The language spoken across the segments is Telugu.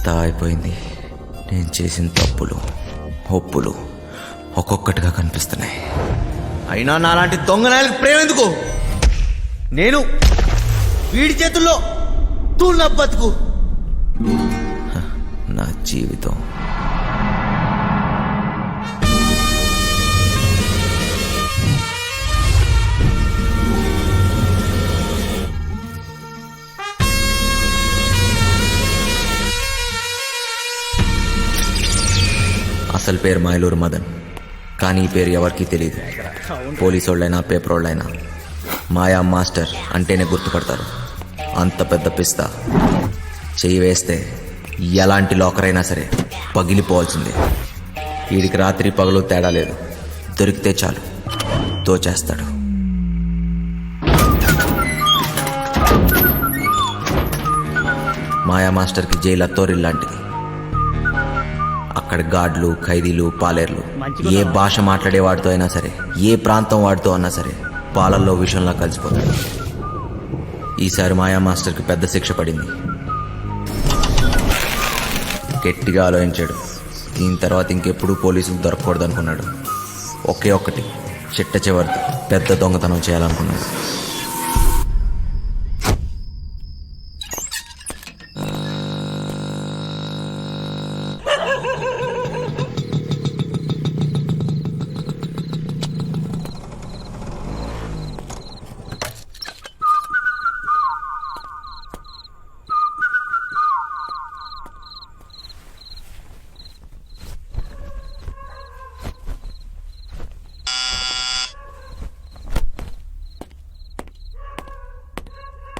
అంతా అయిపోయింది. నేను చేసిన తప్పులు ఒప్పులు ఒక్కొక్కటిగా కనిపిస్తున్నాయి. అయినా నాలాంటి దొంగనాయలకు ప్రేమ ఎందుకు? నేను వీడి చేతుల్లో తూళ్ళ బతుకు. నా జీవితం అసలు పేరు మైలూరు మదన్, కానీ ఈ పేరు ఎవరికీ తెలియదు. పోలీసు వాళ్ళైనా పేపర్ వాళ్ళైనా మాయా మాస్టర్ అంటేనే గుర్తుపడతారు. అంత పెద్ద పిస్తా చెయ్యి వేస్తే ఎలాంటి లాకర్ అయినా సరే పగిలిపోవాల్సిందే. వీడికి రాత్రి పగలు తేడా లేదు. దొరికితే చాలు దోచేస్తాడు. మాయా మాస్టర్కి జైలు అత్తోరిల్లాంటిది. అక్కడ గార్డులు, ఖైదీలు, పాలేర్లు, ఏ భాష మాట్లాడే వాడితో అయినా సరే, ఏ ప్రాంతం వాడితో అన్నా సరే పాలల్లో విషంలా కలిసిపోతాడు. ఈసారి మాయా మాస్టర్కి పెద్ద శిక్ష పడింది. గట్టిగా ఆలోచించాడు. దీని తర్వాత ఇంకెప్పుడు పోలీసులు దొరకకూడదు అనుకున్నాడు. ఒకే ఒక్కటి చిట్ట చివరిది పెద్ద దొంగతనం చేయాలనుకున్నాడు.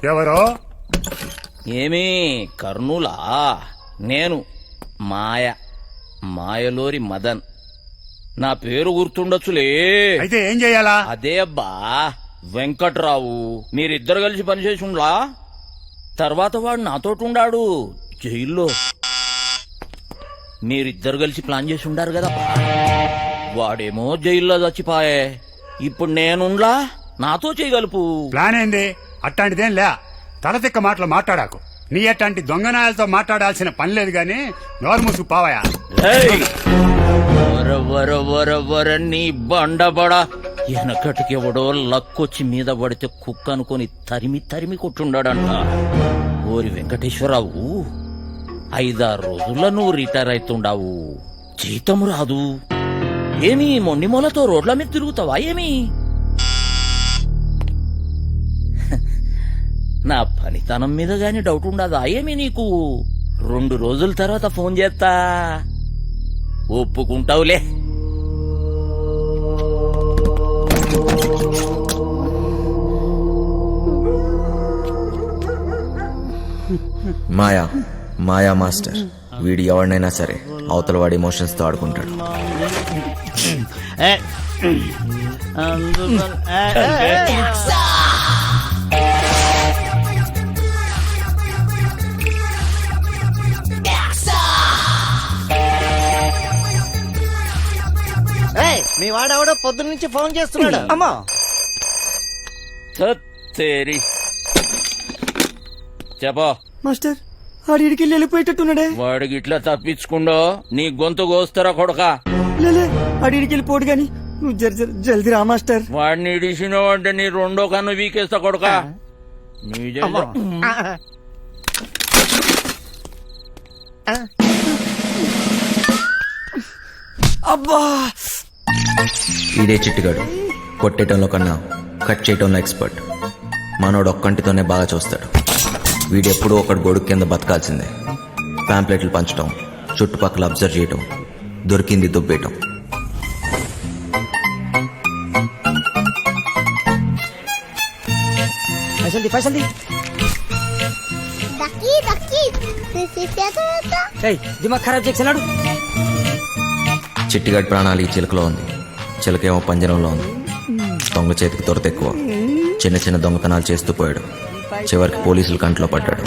ఎవరో? ఏమీ కర్నూలా? నేను మాయలోరి మదన్. నా పేరు గుర్తుండొచ్చులే. అయితే ఏం చెయ్యాలా? అదే అబ్బా వెంకట్రావు. మీరిద్దరు కలిసి పనిచేసి ఉండ్లా. తర్వాత వాడు నాతోటుండాడు జైల్లో. మీరిద్దరు కలిసి ప్లాన్ చేసి ఉండారు కదా. వాడేమో జైల్లో చచ్చిపాయే. ఇప్పుడు నేనుండ్లా, నాతో చేయగలుపు. ప్లాన్ ఏంది? అట్టాంటిదేం లే. తలతిక్క మాటలు మాట్లాడాకు. నీ అట్లాంటి దొంగనాయాలతో మాట్లాడాల్సిన పని లేదు గాని నోరు మూసుకు పావయా. నీ బండబడా వెనకటికెవడో లక్కొచ్చి మీద పడితే కుక్క అనుకుని తరిమి తరిమి కొట్టుండాడంట. ఓరి వెంకటేశ్వరరావు, 5-6 రోజుల్లో నువ్వు రిటైర్ అవుతుండావు. జీతం రాదు. ఏమీ మొండిమూలతో రోడ్ల మీద తిరుగుతావా ఏమి? నా పనితనం మీద గాని డౌట్ ఉండదా ఏమి నీకు? 2 రోజుల తర్వాత ఫోన్ చేస్తా, ఒప్పుకుంటావులే. మాయా మాస్టర్ వీడు ఎవరినైనా సరే అవతల వాడి ఎమోషన్స్ తో ఆడుకుంటాడు. మీ వాడెవడో పొద్దున్న నుంచి ఫోన్ చేస్తున్నాడు. అమ్మా చెప్పా మాస్టర్, ఆడికి వెళ్ళిపోయేటట్టున్నాడే. వాడికి ఇట్లా తప్పించుకుండో నీ గొంతు కోస్తారా కొడక? లేలే, ఆడికి వెళ్ళిపోడు గాని నువ్వు జల్దీ రా మాస్టర్. వాడిని ఇడిసినావు అంటే నీ 2వ కన్ను వీకేస్తా కొడక. అబ్బా, ఇదే చిట్టుగాడు. కొట్టేయటంలో కన్నా కట్ చేయటంలో ఎక్స్పర్ట్. మనోడు ఒక్కంటితోనే బాగా చూస్తాడు. వీడెప్పుడూ ఒకడు గొడుగు కింద బతకాల్సిందే. ప్యాంప్లెట్లు పంచడం, చుట్టుపక్కల అబ్జర్వ్ చేయటం, దొరికింది దుబ్బేయటం. దిమాగ్ ఖరాబ్ చేస్తున్నాడు. చిట్టిగాడి ప్రాణాలు ఈ చిలకలో ఉంది. చిలకేమో పంజరంలో ఉంది. దొంగ చేతికి దొరత ఎక్కువ. చిన్న చిన్న దొంగతనాలు చేస్తూ పోయాడు. చివరికి పోలీసులు కంట్లో పడ్డాడు.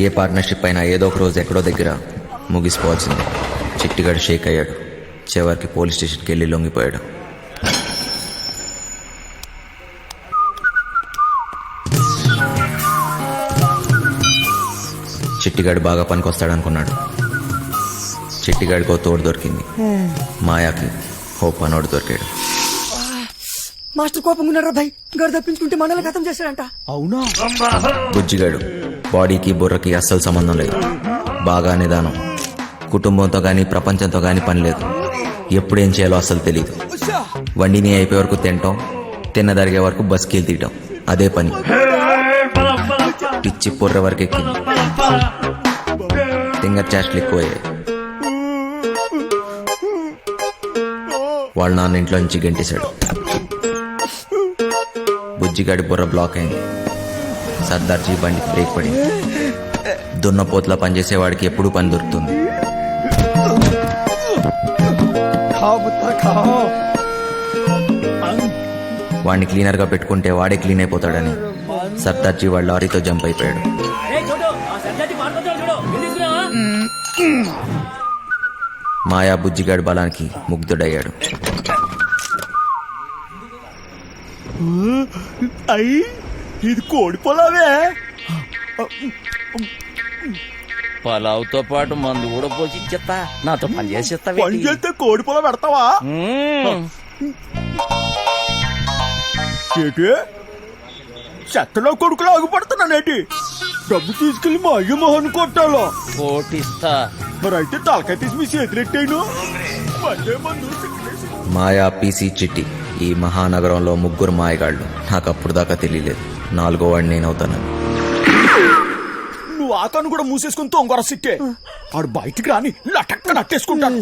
ఏ పార్ట్నర్షిప్ అయినా ఏదో ఒక రోజు ఎక్కడో దగ్గర ముగిసిపోవాల్సిందే. చిట్టిగాడు షేక్ అయ్యాడు. చివరికి పోలీస్ స్టేషన్కి వెళ్ళి లొంగిపోయాడు. చిట్టిగాడు బాగా పనికొస్తాడనుకున్నాడు. చిట్టిగాడికో తోడు దొరికింది. మాయాకి ఓ పనోడు దొరికాడు. మాస్టర్ కోపం ఉన్నారా భయ్? గారు తప్పించుకుంటే మనల్ని ఖతం చేశాడంట. అవునా? బుజ్జిగాడు బాడీకి బుర్రకి అస్సలు సంబంధం లేదు. బాగా నిదానం. కుటుంబంతో గాని ప్రపంచంతో గాని పని లేదు. ఎప్పుడేం చేయాలో అస్సలు తెలియదు. వండిని అయిపోయే వరకు తినటం, తిన్నదరిగే వరకు బస్కీలు తీయటం, అదే పని. పిచ్చి పొర్ర వరకు ఎక్కింది. ఫింగర్ చాస్ట్లు ఎక్కువయ్యాయి. వాళ్ళ నాన్న ఇంట్లో నుంచి గెంటేశాడు. బుజ్జిగాడి బుర్ర బ్లాక్ అయింది. సర్దార్జీ బండికి బ్రేక్ పడింది. దున్నపోతులా పనిచేసేవాడికి ఎప్పుడూ పని దొరుకుతుంది. వాడిని క్లీనర్గా పెట్టుకుంటే వాడే క్లీన్ అయిపోతాడని సర్దార్జీ వాడు లారీతో జంప్ అయిపోయాడు. మాయా బుజ్జిగాడి బలానికి ముగ్ధుడయ్యాడు. అయ్యి ఇది కోడి పొలావే. పలావుతో పాటు మందు కూడా పోసి ఇచ్చేస్తా. నాతో పని చేసేస్తా. పని చేస్తే కోడి పొలం పెడతావా? ఏంటి చెత్తలో కొడుకులు ఆగుపడుతున్నానేటి? డబ్బు తీసుకెళ్లి మా అయ్య మొహన్ కొట్టాలో. కోటిస్తా. మరి అయితే తలకాయ తీసి మీ చేతులెట్టాను. మళ్ళీ మందు మాయా, పీసీ, చిట్టి ఈ మహానగరంలో ముగ్గురు మాయగాళ్ళు. నాకు అప్పుడు దాకా తెలియలేదు. 4వ వాడిని నేనవుతాను. నువ్వు ఆకాను కూడా మూసేసుకుని తొంగర సిట్టే. ఆడు బయటికి రాని లటక్క నట్టేసుకుంటాను.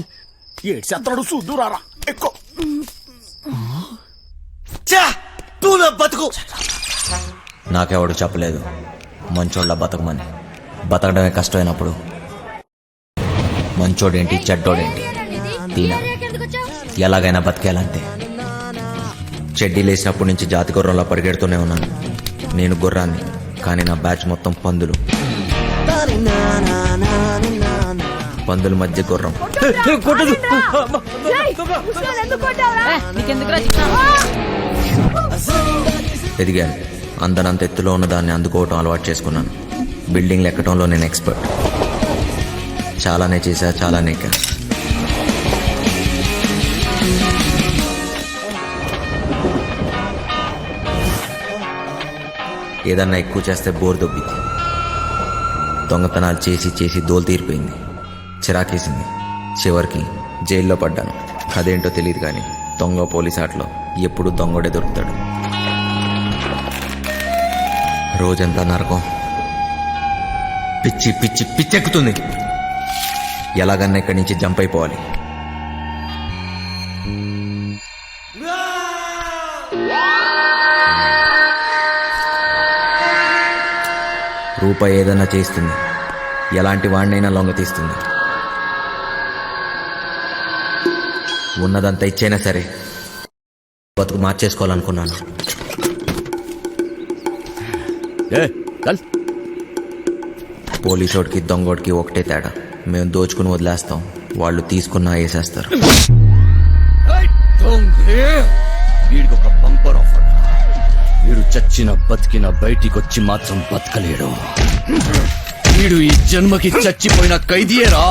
ఏడు చెత్తడు చూద్దురారా ఎక్కువ. బతుకు నాకెవడు చెప్పలేదు మంచోళ్ళ బతకమని. బతకడమే కష్టమైనప్పుడు మంచోడేంటి చెడ్డోడేంటి తీనా ఎలాగైనా బతికేయాలంతే. చెడ్డీ లేచినప్పటి నుంచి జాతి గుర్రంలా పరిగెడుతూనే ఉన్నాను. నేను గుర్రాన్ని, కానీ నా బ్యాచ్ మొత్తం పందులు. పందుల మధ్య గుర్రం. ఎదిగాను. అందనంత ఎత్తులో ఉన్న దాన్ని అందుకోవటం అలవాటు చేసుకున్నాను. బిల్డింగ్లు ఎక్కడంలో నేను ఎక్స్పర్ట్. చాలానే చేశా, చాలానే ఎక్కా. ఏదన్నా ఎక్కువ చేస్తే బోర్ దొబ్బింది. దొంగతనాలు చేసి చేసి దోలు తీరిపోయింది. చిరాకేసింది. చివరికి జైల్లో పడ్డాను. అదేంటో తెలియదు కానీ దొంగ పోలీస్ ఆటలో ఎప్పుడు దొంగోడే దొరుకుతాడు. రోజంతా నరకం. పిచ్చి పిచ్చి పిచ్చెక్కుతుంది. ఎలాగన్నా ఇక్కడి నుంచి జంప్ అయిపోవాలి. రూపాయి ఏదైనా చేస్తుంది. ఎలాంటి వాడినైనా లొంగ తీస్తుంది. ఉన్నదంతా ఇచ్చైనా సరే బతుకు మార్చేసుకోవాలనుకున్నాను. పోలీసోడికి దొంగోడికి ఒకటే తేడా. మేము దోచుకుని వదిలేస్తాం, వాళ్ళు తీసుకున్నా వేసేస్తారు. వీడికొక బంపర్ ఆఫర్. వీడు చచ్చిన బతికిన బయటికొచ్చి మాత్రం బతకలేడు. వీడు ఈ జన్మకి చచ్చిపోయిన ఖైదీయేరా.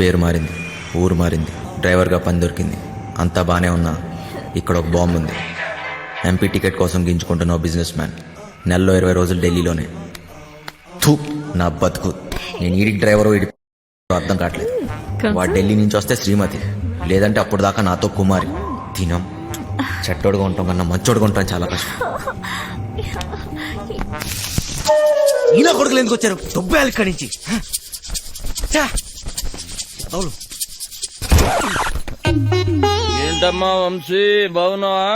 పేరు మారింది, ఊరు మారింది, డ్రైవర్గా పని దొరికింది. అంతా బానే ఉన్నా ఇక్కడ ఒక బాంబు ఉంది. ఎంపీ టికెట్ కోసం గింజుకుంటున్న బిజినెస్ మ్యాన్. నెలలో 20 రోజులు ఢిల్లీలోనే. థూ నా బతుకు. నేను ఈడికి డ్రైవరు వీడి అర్థం కావట్లేదు. వాడు ఢిల్లీ నుంచి వస్తే శ్రీమతి, లేదంటే అప్పుడు దాకా నాతో కుమారి. తినం చెట్టోడుగా ఉంటాం కన్నా మంచోడుగా ఉంటాం చాలా కష్టం. ఈయన కొడుకులు ఎందుకు వచ్చారు? దొబ్బేయాలి ఇక్కడి నుంచి. అవును ఏంటమ్మా వంశీ, బాగున్నావా?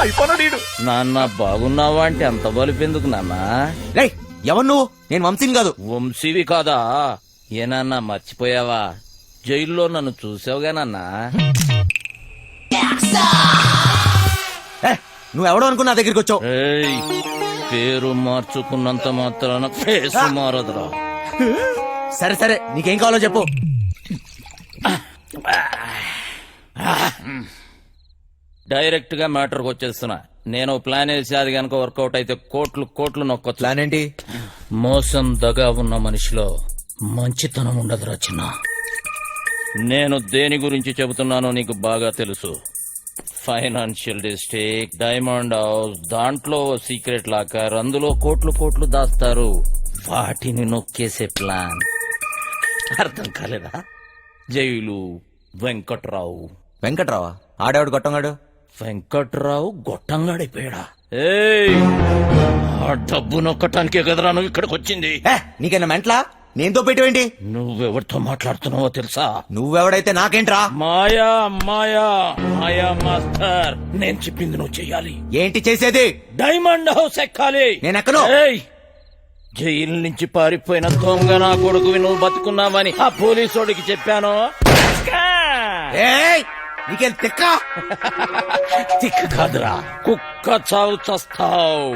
అయిపోయినాడు. నాన్న బాగున్నావా అంటే అంత బలిపెందుకు నాన్న? రేయ్ ఎవరు నువ్వు? నేను వంశీని కాదు. వంశీవి కాదా? ఏనాన్న మర్చిపోయావా? జైల్లో నన్ను చూసావుగా నాన్న. నువ్వెవడో అనుకున్నా నా దగ్గరికి వచ్చావు. ఏయ్, పేరు మార్చుకున్నంత మాత్రాన ఫేసు మారదురా. సరే సరే నీకేం కావాలో చెప్పు. డైరెక్ట్ గా మ్యాటర్కి వచ్చేస్తున్నా. నేను ప్లాన్ వేసి అది కనుక వర్కౌట్ అయితే కోట్లు కోట్లు నొక్కొచ్చు. ప్లాన్ ఏంటి? మోసం దగా ఉన్న మనిషిలో మంచితనం ఉండదురా చిన్న. నేను దేని గురించి చెబుతున్నానో నీకు బాగా తెలుసు. ఫైనాన్షియల్ డిస్ట్రిక్ట్, డైమండ్ హౌస్, దాంట్లో సీక్రెట్ లాకర్, అందులో కోట్లు కోట్లు దాస్తారు. వాటిని నొక్కేసే ప్లాన్. అర్థం కాలేదా? జైలు వెంకట్రావు. వెంకట్రావా? ఆడేవాడు గొట్టంగాడు. వెంకట్రావు గొట్టంగాడిపోయాడా? ఏయ్, ఆ డబ్బు నొక్కటానికే కదరా నువ్వు ఇక్కడికి వచ్చింది. నీకైనా మెంట్లా? నేనుతో పెట్టేవేంటి? నువ్వెవరితో మాట్లాడుతున్నావో తెలుసా? నువ్వెవడైతే నాకేంట్రా? మాయా మాయా మాయా మాస్టర్, నేను చెప్పింది నువ్వు చెయ్యాలి. ఏంటి చేసేది? డైమండ్ హౌస్ ఎక్కాలి. నేను ఎక్కను. ఏయ్, జైలు నుంచి పారిపోయిన దొంగ నా కొడుకువి నువ్వు బతుకున్నావని ఆ పోలీసోడికి చెప్పాను. ఏయ్, నీకేం తిక్క? తిక్కు కాదురా, కుక్క చావు చస్తావు.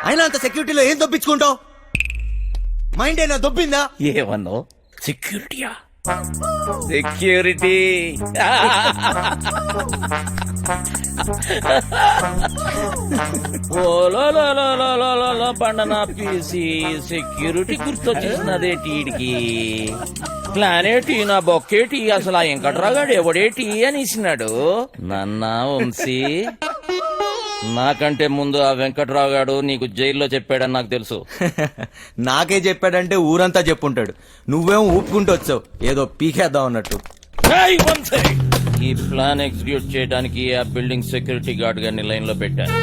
అయినా అంత సెక్యూరిటీలో ఏం దొప్పించుకుంటావు? మైండ్ అయినా దొబ్బిందా? ఏమన్నావు? సెక్యూరిటీయా? సెక్యూరిటీ బండనా పీసి సెక్యూరిటీ గుర్తొచ్చేసినదే టీడికి. ప్లానేటి నా బొక్కేటి, అసలు ఆ వెంకట్రాగాడు ఎవడేటి అనేసినాడు. నన్నా వంశీ, నాకంటే ముందు ఆ వెంకట్రావు గాడు నీకు జైల్లో చెప్పాడని నాకు తెలుసు. నాకే చెప్పాడంటే ఊరంతా చెప్పుంటాడు. నువ్వేమో ఊపుకుంటూ వచ్చావు ఏదో పీకేద్దాం అన్నట్టు. ఏయ్ వంశీ, ఈ ప్లాన్ ఎగ్జిక్యూట్ చేయడానికి ఆ బిల్డింగ్ సెక్యూరిటీ గార్డ్ గారిని లైన్ లో పెట్టాను.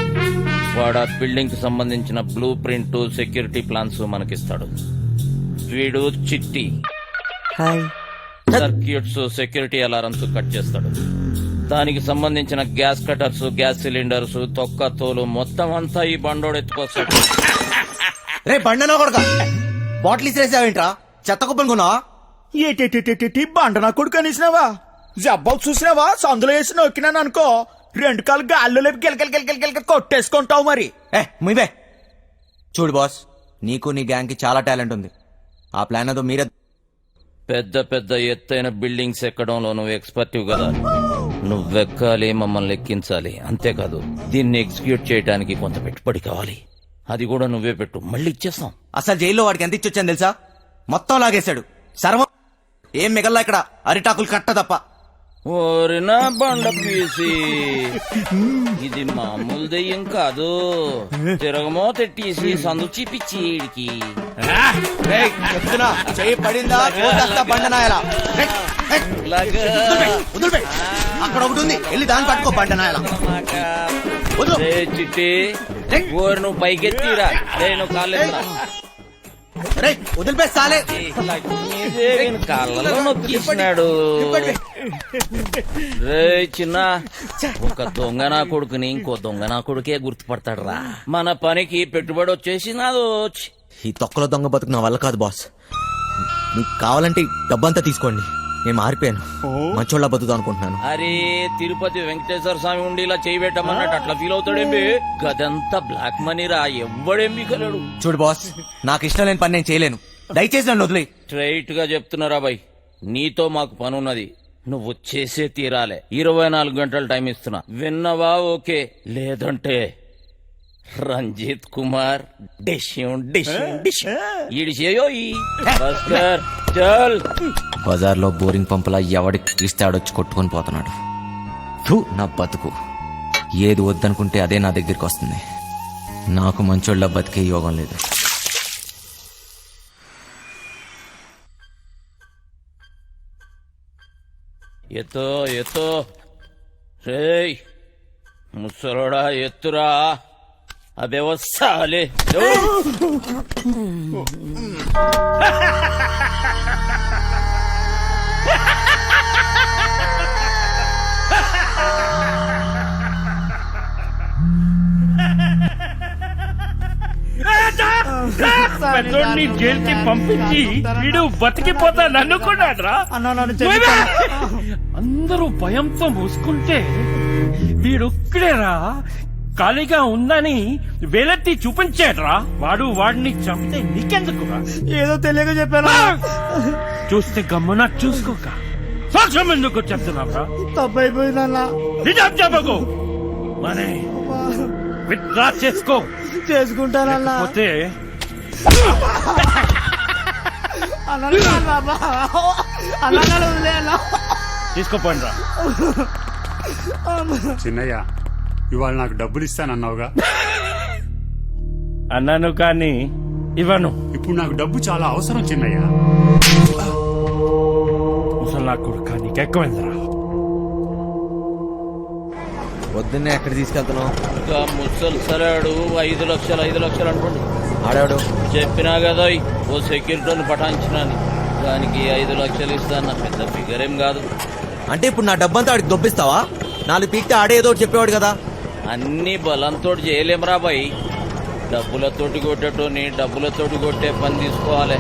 వాడు ఆ బిల్డింగ్ కి సంబంధించిన బ్లూ ప్రింట్, సెక్యూరిటీ ప్లాన్స్ మనకిస్తాడు. వీడు చిట్టి సర్క్యూట్స్, సెక్యూరిటీ అలారమ్స్ కట్ చేస్తాడు. దానికి సంబంధించిన గ్యాస్ కటర్స్, గ్యాస్ సిలిండర్స్, తొక్క తోలు మొత్తం అంతా ఈ బండోడు ఎత్తుకొస్తాడు. రే బండనా కొడక, బాటిల్ ఇసిరేసావేంట్రా? చెత్త కుప్పలు కొన్నావా? ఏటి బండ నా కొడుకు అనేసినావా? జబ్బాలు చూసినావా? సందులో వేసి నొక్కినాను అనుకో, 2 కాళ్ళు గాల్లో లేపి గిలకలు కొట్టేసుకుంటావు మరి. ముయ్యే చూడు బాస్, నీకు నీ గ్యాంగ్ కి చాలా టాలెంట్ ఉంది. ఆ ప్లాన్ అదో మీరే. పెద్ద పెద్ద ఎత్తైన బిల్డింగ్స్ ఎక్కడంలో నువ్వు ఎక్స్పర్టివ్ కదా. నువ్వెక్కాలి, మమ్మల్ని ఎక్కించాలి. అంతేకాదు, దీన్ని ఎగ్జిక్యూట్ చేయడానికి కొంత పెట్టుబడి కావాలి. అది కూడా నువ్వే పెట్టు, మళ్ళీ ఇచ్చేస్తాం. అసలు జైల్లో వాడికి ఎంత ఇచ్చొచ్చాను తెలుసా? మొత్తం లాగేశాడు. సర్వం ఏం మిగల్లా ఇక్కడ, అరిటాకులు కట్ట తప్ప. ఓరినా బండ పీసి, ఇది మామూలు దెయ్యం కాదు. తిరగమో తెట్టేసి సందు చూపించి ఈడికి. చెయ్యి పడిందా బండనాయలా. అక్కడ ఒకటి ఉంది, వెళ్ళి దాన్ని పట్టుకో బండనాయలా. చిట్టి, ఓరి నువ్వు పైకెత్తిరా. నువ్వు కాలేదు వదిలిపేస్తాలే. కాళ్ళలో నొక్కిస్తున్నాడు. రే చిన్న, ఒక దొంగ నా కొడుకుని ఇంకో దొంగ నా కొడుకే గుర్తుపడతాడు రా. మన పనికి పెట్టుబడి వచ్చేసి నాదో. ఈ తొక్కలో దొంగ బతుకు నా వల్ల కాదు బాస్. మీకు కావాలంటే డబ్బంతా తీసుకోండి, నేను మారిపోయాను. మంచోళ్ళ బతుకుతా అనుకుంటున్నాను. అరే, తిరుపతి వెంకటేశ్వర స్వామి ఉండి ఇలా చేయబెట్టమన్నట్టు అట్లా ఫీల్ అవుతాడేంబి? గదంతా బ్లాక్ మనీ రా, ఎవ్వడేంబి కలడు. చూడు బాస్, నాకు ఇష్టం లేని పని నేను చేయలేను. దయచేసి నన్ను వదిలే. స్ట్రైట్ గా చెప్తున్నారా బాయ్, నీతో మాకు పనున్నది. నువ్వు చేసే తీరాలే. 24 గంటలు టైం ఇస్తున్నా, విన్నవా? ఓకే, లేదంటే రంజిత్ కుమార్ బజార్లో బోరింగ్ పంపులా ఎవడికి ఇస్తే ఆడొచ్చి కొట్టుకొని పోతున్నాడు. ఫు, నా బతుకు. ఏది వద్దనుకుంటే అదే నా దగ్గరికి వస్తుంది. నాకు మంచోళ్ళ బతికే యోగం లేదు. ఎత్తో ఎత్తో రేయ్ ముసలోడా, ఎత్తురా. అబే వస్తాలే. పెద్దోడిని జైలుకి పంపించి వీడు బతికిపోతాను అనుకున్నాడ్రా. అందరూ భయంతో మూసుకుంటే వీడొక్కడేరా ఖాళీగా ఉందని వేలెత్తి చూపించాడ్రా. వాడిని చంపితే నీకెందుకురా? ఏదో తెలియక చెప్పాను. చూస్తే గమ్మున చూసుకోక సాక్ష్యం ఎందుకు చెప్తున్నావురా? తప్పైపోయిందన్నా. నిజం చెప్పకు. మనీ విత్డ్రా చేసుకో. చేసుకుంటానన్నా. పోతే తీసుకోపోండి రా. చిన్నయ్య ఇవాళ నాకు డబ్బులు ఇస్తానన్నావుగా, అన్నాను కానీ ఇవ్వను. ఇప్పుడు నాకు డబ్బు చాలా అవసరం చిన్నయ్య. ముసలా కొడుక నీకెక్కువైందిరా. పొద్దున్నే ఎక్కడ తీసుకెళ్తున్నావు? ఇంకా ముసలి సరాడు 5 లక్షలు 5 లక్షలు అంటుండు. ఆడాడు చెప్పినా కదా ఓ సెక్యూరిటీని పటాయించినాని, దానికి 5 లక్షలు ఇస్తాను. పెద్ద ఫిగర్ ఏం కాదు. అంటే ఇప్పుడు నా డబ్బంతా ఆడికి దొబ్బిస్తావా? 4 పీక్తే ఆడే ఏదో ఒకటి చెప్పేవాడు కదా. అన్ని బలంతో చేయలేమరా బాయ్. డబ్బులతోటి కొట్టేటోని డబ్బులతోటి కొట్టే పని తీసుకోవాలి.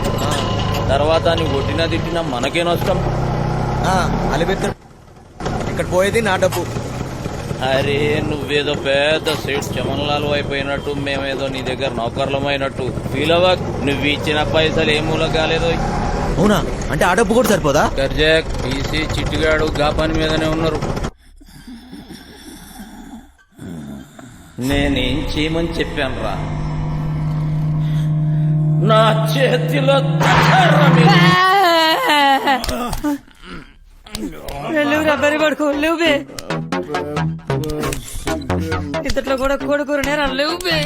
తర్వాత నీ కొట్టినా తిట్టినా మనకే నష్టం. అలిపెత్తాడు. ఇక్కడ పోయేది నా డబ్బు. అరే నువ్వేదో పెద్ద సేట్ చమన్లాలు అయిపోయినట్టు, మేమేదో నీ దగ్గర నౌకర్లమైనట్టు ఫీల్ అవ్వక్. నువ్వు ఇచ్చిన పైసలు ఏ మూల కాలేదు. అవునా? అంటే ఆ డబ్బు కూడా సరిపోదా? గర్జాక్ టీసీ చిట్టిగాడు గా పని మీదనే ఉన్నారు. నేనేం చేయమని చెప్పాను రా? నా చేతిలో లేవురా బరి పడుకో లేవు బే. ఇంతట్లో కూడా కొడుకునేరా లేవు బే.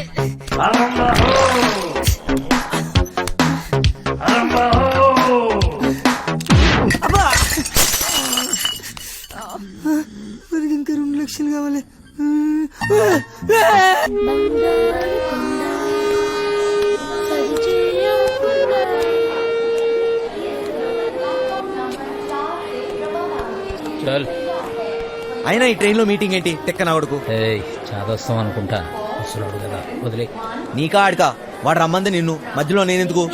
మరి ఇంకా 2 లక్షలు కావాలి. చల్. అయినా ఈ ట్రైన్ లో మీటింగ్ ఏంటి? తెక్కన కొడుకు. చాదొస్తాం అనుకుంటా. అసలు కదా వదిలే. నీకా ఆడికా? వాడు రమ్మంది నిన్ను, మధ్యలో నేనెందుకు?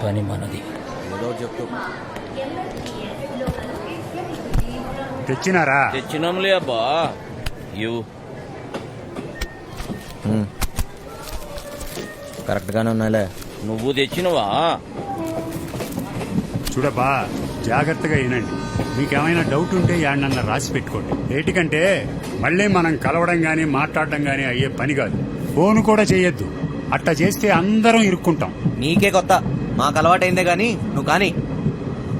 పని మనది. ఏదో చెప్తూ తెచ్చినారా? తెచ్చినాంలే అబ్బా. కరెక్ట్ గానే ఉన్నాలే. నువ్వు తెచ్చినవా? చూడబ్బా, జాగ్రత్తగా వినండి. మీకేమైనా డౌట్ ఉంటే యాడనన్నా రాసి పెట్టుకోండి. ఏటికంటే మళ్ళీ మనం కలవడం గానీ మాట్లాడడం గానీ అయ్యే పని కాదు. ఫోన్ కూడా చేయొద్దు. అట్టా చేస్తే అందరం ఇరుక్కుంటాం. నీకే కొత్త, మాకు అలవాటైందే గాని నువ్వు కానీ.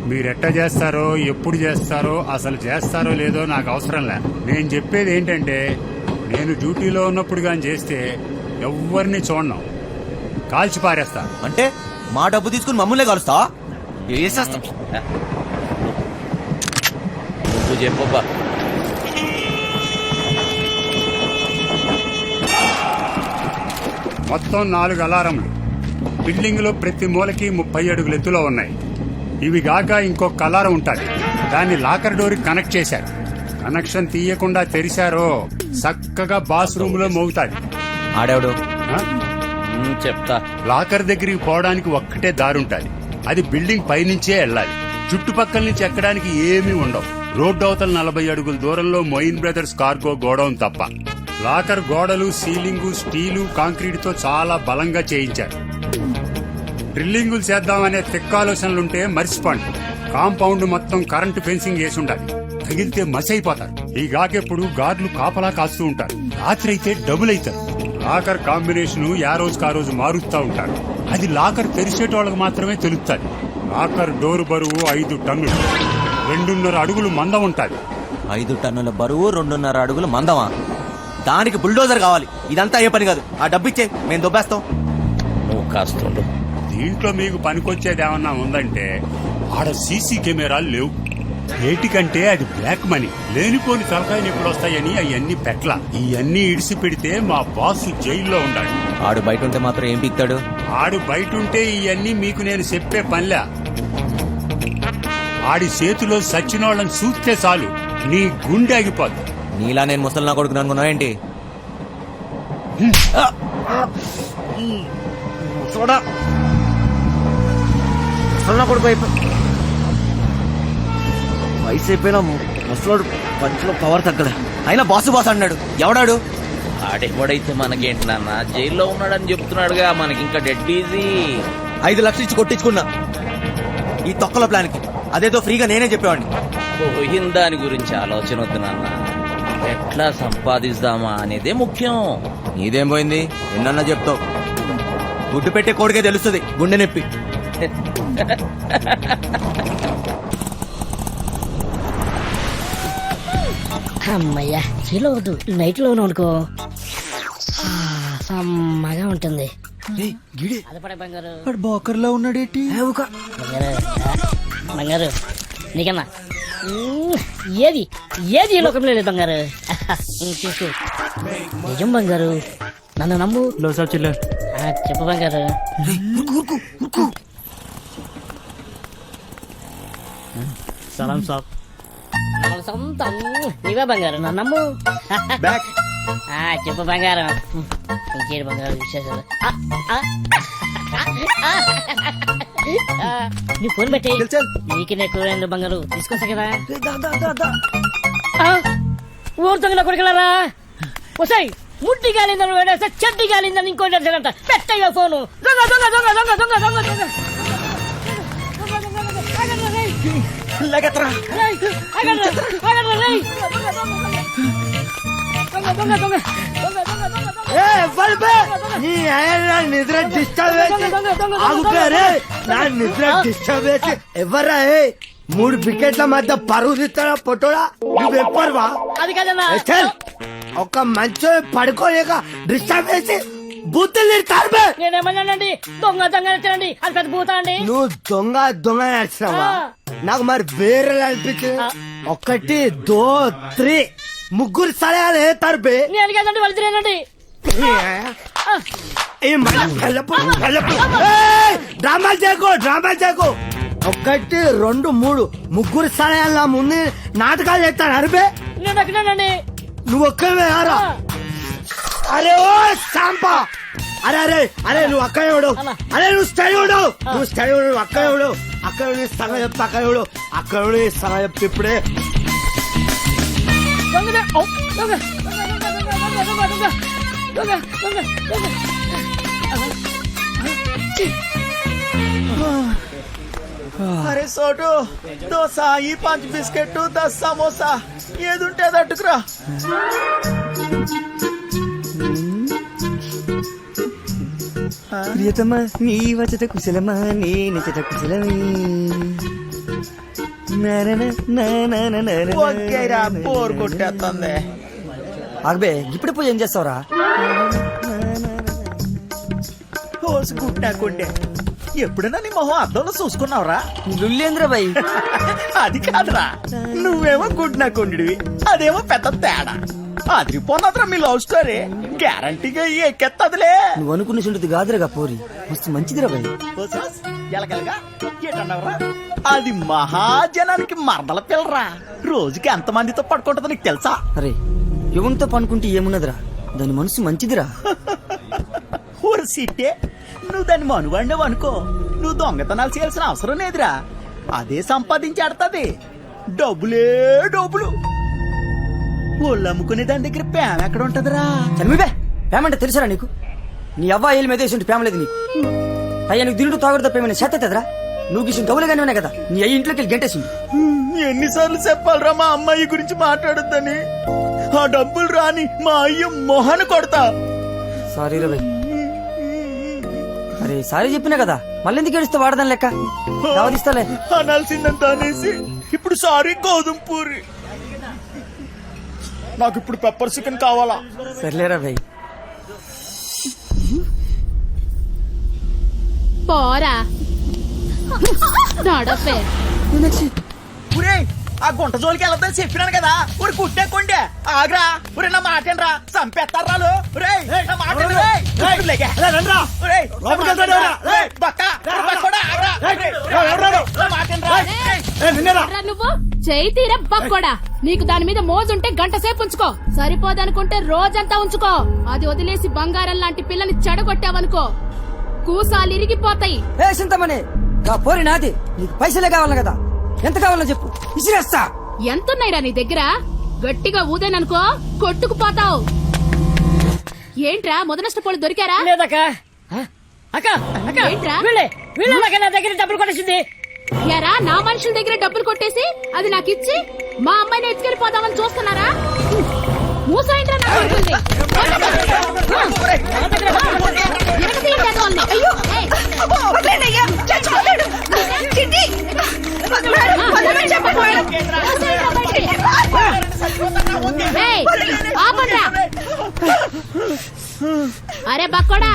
మీరెట్టా చేస్తారో, ఎప్పుడు చేస్తారో, అసలు చేస్తారో లేదో నాకు అవసరం లే. నేను చెప్పేది ఏంటంటే, నేను డ్యూటీలో ఉన్నప్పుడు గాని చేస్తే ఎవరిని చూడను, కాల్చి పారేస్తా. అంటే మా డబ్బు తీసుకుని మమ్మల్నే కలుస్తావా? నువ్వు చెప్పబ్బా. మొత్తం 4 అలారంలు బిల్డింగ్ లో ప్రతి మూలకి 30 అడుగుల ఎత్తులో ఉన్నాయి. ఇవి గాక ఇంకొక అలారం ఉంటుంది. దాన్ని లాకర్ డోర్ కనెక్ట్ చేశారు. కనెక్షన్ తీయకుండా తెరిచారో చక్కగా బాస్ రూమ్ లో మోగుతాది. ఆడేవాడు చెప్తా. లాకర్ దగ్గరికి పోవడానికి ఒక్కటే దారుంటది. అది బిల్డింగ్ పైనుంచే వెళ్ళాలి. చుట్టుపక్కల నుంచి ఎక్కడానికి ఏమీ ఉండవు. రోడ్డు అవతల 40 అడుగుల దూరంలో మొయిన్ బ్రదర్స్ కార్గో గోడౌన్ తప్ప. లాకర్ గోడలు, సీలింగు స్టీలు, కాంక్రీట్ తో చాలా బలంగా చేయించారు. డ్రిల్లింగులు చేద్దామనే తెక్కాలోచనలుంటే మర్చిపోండి. కాంపౌండ్ మొత్తం కరెంటు ఫెన్సింగ్ వేసి ఉండాలి. తగిలితే మసైపోతారు. ఈ గాకెప్పుడు గార్డులు కాపలా కాస్తూ ఉంటారు. రాత్రి అయితే డబుల్ అవుతారు. లాకర్ కాంబినేషన్ యా రోజుకు ఆ రోజు మారుస్తూ ఉంటారు. అది లాకర్ తెరిచేటోళ్ళకి మాత్రమే తెలుస్తుంది. లాకర్ డోరు బరువు 5 టన్నులు, 2.5 అడుగులు మందం ఉంటుంది. 5 టన్నుల బరువు, 2.5 అడుగులు మందమా? దానికి బుల్డోజర్ కావాలి. ఇదంతా ఏ పని కాదు. ఆ డబ్బిచ్చే, మేము దొబ్బేస్తాం. నువ్వు కాస్తుండు. దీంట్లో మీకు పనికొచ్చేది ఏమన్నా ఉందంటే, ఆడ సీసీ కెమెరాలు లేవు. ఏటికంటే అది బ్లాక్ మనీ. లేనిపోని తలకాయలు ఎప్పుడు వస్తాయని అవన్నీ పెట్ల. ఇవన్నీ ఇడిసి పెడితే మా బాస్ జైల్లో ఉండాలి. ఆడు బయట ఉంటే మాత్రం ఏం పీక్తాడు? ఆడు బయట ఉంటే ఇవన్నీ మీకు నేను చెప్పే పనిలే. ఆడి చేతిలో సచ్చినోళ్ళని చూస్తే చాలు నీ గుండె ఆగిపోద్ది. నీలా నేను ముసలి నా కొడుకు అనుకున్నా ఏంటి? చూడా ముసలి కొడుకు వయసు అయిపోయినా ముసలోడు పంచులో పవర్ తగ్గలే. అయినా బాసు బాస్ అన్నాడు. ఎవడాడు? ఆడెవడైతే మనకేంటి నాన్న, జైల్లో ఉన్నాడని చెప్తున్నాడుగా. మనకి ఇంకా డెడ్ ఈజీ. 5 లక్షలు ఇచ్చి కొట్టించుకున్నా ఈ తొక్కల ప్లాన్ కి. అదేదో ఫ్రీగా నేనే చెప్పేవాడిని. పోయిన దాని గురించి ఆలోచన వద్దు నాన్న. ఎట్లా సంపాదిస్తామా అనేదే ముఖ్యం. నీదేం పోయింది ఎన్నన్నా చెప్తావు. గుడ్డు పెట్టే కోడికే తెలుస్తుంది గుండె నొప్పి. అమ్మయ్యా చీలో వద్దు, నైట్ లో అనుకో సమ్మగా ఉంటుంది. అదపడే బంగారు బోకర్లో ఉన్నాడేటి. బంగారు బంగారు నీకన్నా ఏది ఏది ఈ లోకంలో లేదు బంగారు. చూసు నిజం బంగారు, నన్ను నమ్ము. చెప్పు బంగారు. సలాం సాబ్. మన సొంతం నీవే బంగారు, నన్ను నమ్ము. చెప్పు బంగారం, ఇంకేడు బంగారు విశేషాలు. నీ ఫోన్ పెట్టి నీకు నేను బంగారు తీసుకొస్తా కదా. ఊరుతంగా కొడుకులారా వస్తాయి. ముట్టి గాలిందని వేడేస్తే చెడ్డి గాలిందని ఇంకోటి అంట. పెట్టయ్యా ఫోను. దొంగ దొంగ దొంగ దొంగ దొంగ దొంగ దొంగ నిద్ర డిస్టర్బ్ నిద్ర డిస్టర్బ్ చేసి ఎవరా 3 వికెట్ల మధ్య పరుగు తీస్తాడా పొట్టోడా? నువ్వెప్పరువా? అది కదన్నా. ఒక మంచి పడుకోలేక డిస్టర్బ్ చేసి బూతులు తిడతారు. నేనేమన్నానండి? దొంగ దొంగ నచ్చానండి, అది పెద్ద పూత అండి. నువ్వు దొంగ దొంగ నడిచినావా? నాకు మరి వేరే అనిపించింది. 1 2 3 ముగ్గురు సలహాలు తరపే. నేను కదండి వాళ్ళు తిరేనండి. డ్రామాలు చేయకు, డ్రామాలు చేయకు. 1 2 3 ముగ్గురు సలహాలు నా ముందు నాటకాలు చేస్తాను అరిపే. నేను ఎక్కడానండి. నువ్వు ఒక్కవే ఆరా. అరే ఓ సాంపా, అరే అరే అరే నువ్వు అక్కడ ఎవడు? అరే నువ్వు స్టడీ ఎవడు? నువ్వు స్టడీ ఎవడు? అక్కడ ఎవడు? అక్కడ సగం చెప్తా. అక్కడ ఎవడు? అక్కడ సగం చెప్తే ఇప్పుడే. అరే సోటు, దోశ, ఈ 5 బిస్కెట్, 10 సమోసా ఏదుంటే అది అట్టుకురా. ప్రియతమా నీ వచ్చట కుశలమా, నీ నచ్చట కుశలమే. ఓకేరా, బోర్ కొట్టేస్తుంది. అబ్బే ఇప్పుడు పోయి ఏం చేస్తావురా? గుడ్డాకుండే ఎప్పుడైనా నీ మొహం అద్దంలో చూసుకున్నావురా? లుల్లేంద్ర బాయ్. అది కాదురా, నువ్వేమో గుడ్నాకుండివి, అదేమో పెద్ద తేడా. అదిరిపోన్నదిరా మీ లవ్ స్టోరీ. గ్యారంటీగా ఎక్కెత్తదిలే. నువ్వు అనుకున్న చుంటుంది కాదురా పోరి, మస్తు మంచిదిరా బాయ్. ఎలగలగా ఏటన్నావురా? అది మహాజనానికి మరదల పిల్లరా. రోజుకి ఎంత మందితో పడుకుంటుందో నీకు తెలుసా? అరే ఎవరితో పనుకుంటే ఏమున్నదిరా, దాని మనసు మంచిదిరా. ఊరు సీటే, నువ్వు దాన్ని మనువాడినావు అనుకో, నువ్వు దొంగతనాలు చేయాల్సిన అవసరం లేదురా. అదే సంపాదించి ఆడుతుంది. డబ్బులే డబ్బులు. ఒళ్ళు అమ్ముకునే దాని దగ్గర ప్రేమ ఎక్కడ ఉంటదిరా? చనిపోయి ప్రేమ అంటే తెలుసరా నీకు? నీ అవ్వ ఏళ్ళు మీద వేసి ప్రేమ లేదు నీకు. అయ్యా నీకు దిండు తాగుడు తప్పేమైనా చేతరా? నువ్వు గిసిన గౌలుగానే ఉన్నాయి కదా, నీ అయ్యి ఇంట్లోకి వెళ్ళి గంటేసింది. ఎన్నిసార్లు చెప్పాలరా మా అమ్మాయి గురించి మాట్లాడొద్దని? ఆ డబ్బులు రాని మా అయ్య మొహన కొడతా. సారీ రా భయ్. అరే సారీ చెప్పినా కదా, మళ్ళీ ఎందుకు ఏడుస్తా? వాడదాం లెక్క దావదిస్తాలే. అనాల్సిందంత అనేసి ఇప్పుడు సారీ గోధుమ పూరి. నాకు ఇప్పుడు పెప్పర్ చికెన్ కావాలా? సర్లేరా భయ్. పోరా నడపే. ఆ గుంట జోలికి వెళ్ళొద్దని చెప్పినాను కదా. ఊరి కుట్టేకోండి. ఆగ్రా, ఊరే నా మాటేనరా, చంపేస్తారా? నువ్వు చేయి తీర బక్కోడా. నీకు దాని మీద మోజుంటే గంట సేపు ఉంచుకో, సరిపోదనుకుంటే రోజంతా ఉంచుకో. అది వదిలేసి బంగారం లాంటి పిల్లని చెడగొట్టావనుకో కూసాలు ఇరిగిపోతాయి. ఏ చింతమని పోరి నాది, నీకు పైసలే కావాలి కదా, ఎంత కావాలో చెప్పు, ఇసిరేస్తా. ఎంతున్నాయిరా నీ దగ్గర? గట్టిగా ఊదేననుకో కొట్టుకుపోతావు. ఏంట్రా మొదనష్టపోళ్ళు దొరికారా? లేదక్క. అక్క అక్క ఏంట్రా? వీళ్ళ నా దగ్గర డబ్బులు కొట్టేసింది. ఎరా నా మనుషుల దగ్గర డబ్బులు కొట్టేసి అది నాకు ఇచ్చి మా అమ్మాయిని ఎత్తుకెళ్ళిపోదామని చూస్తున్నారా? మూసాయంట్రా నా కొడుకుంది. అరే బక్కోడా,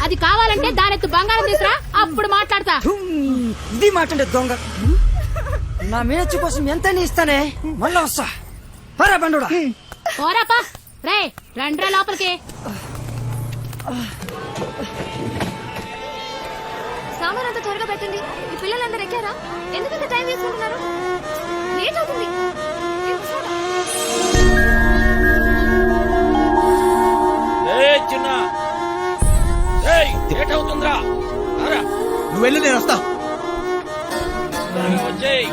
అది కావాలంటే దానెత్తు బంగారం తీసురా, అప్పుడు మాట్లాడతా. ఇది మాట దొంగ. నా మేనచ్చు కోసం ఎంత ఇస్తానే, మళ్ళా వస్తా. పరా బండుడా. పోరాపా రే, రండ్రా లోపలికి. సామాన్ అంతా త్వరగా పెట్టండి. ఈ పిల్లలందరూ ఎక్కారా? ఎందుకంత టైం తీసుకుంటున్నారు? లేట్ అవుతుంది. చిన్న లేట్ అవుతుందిరా. నువ్వు వెళ్ళి నేను వస్తా. వచ్చేయ్.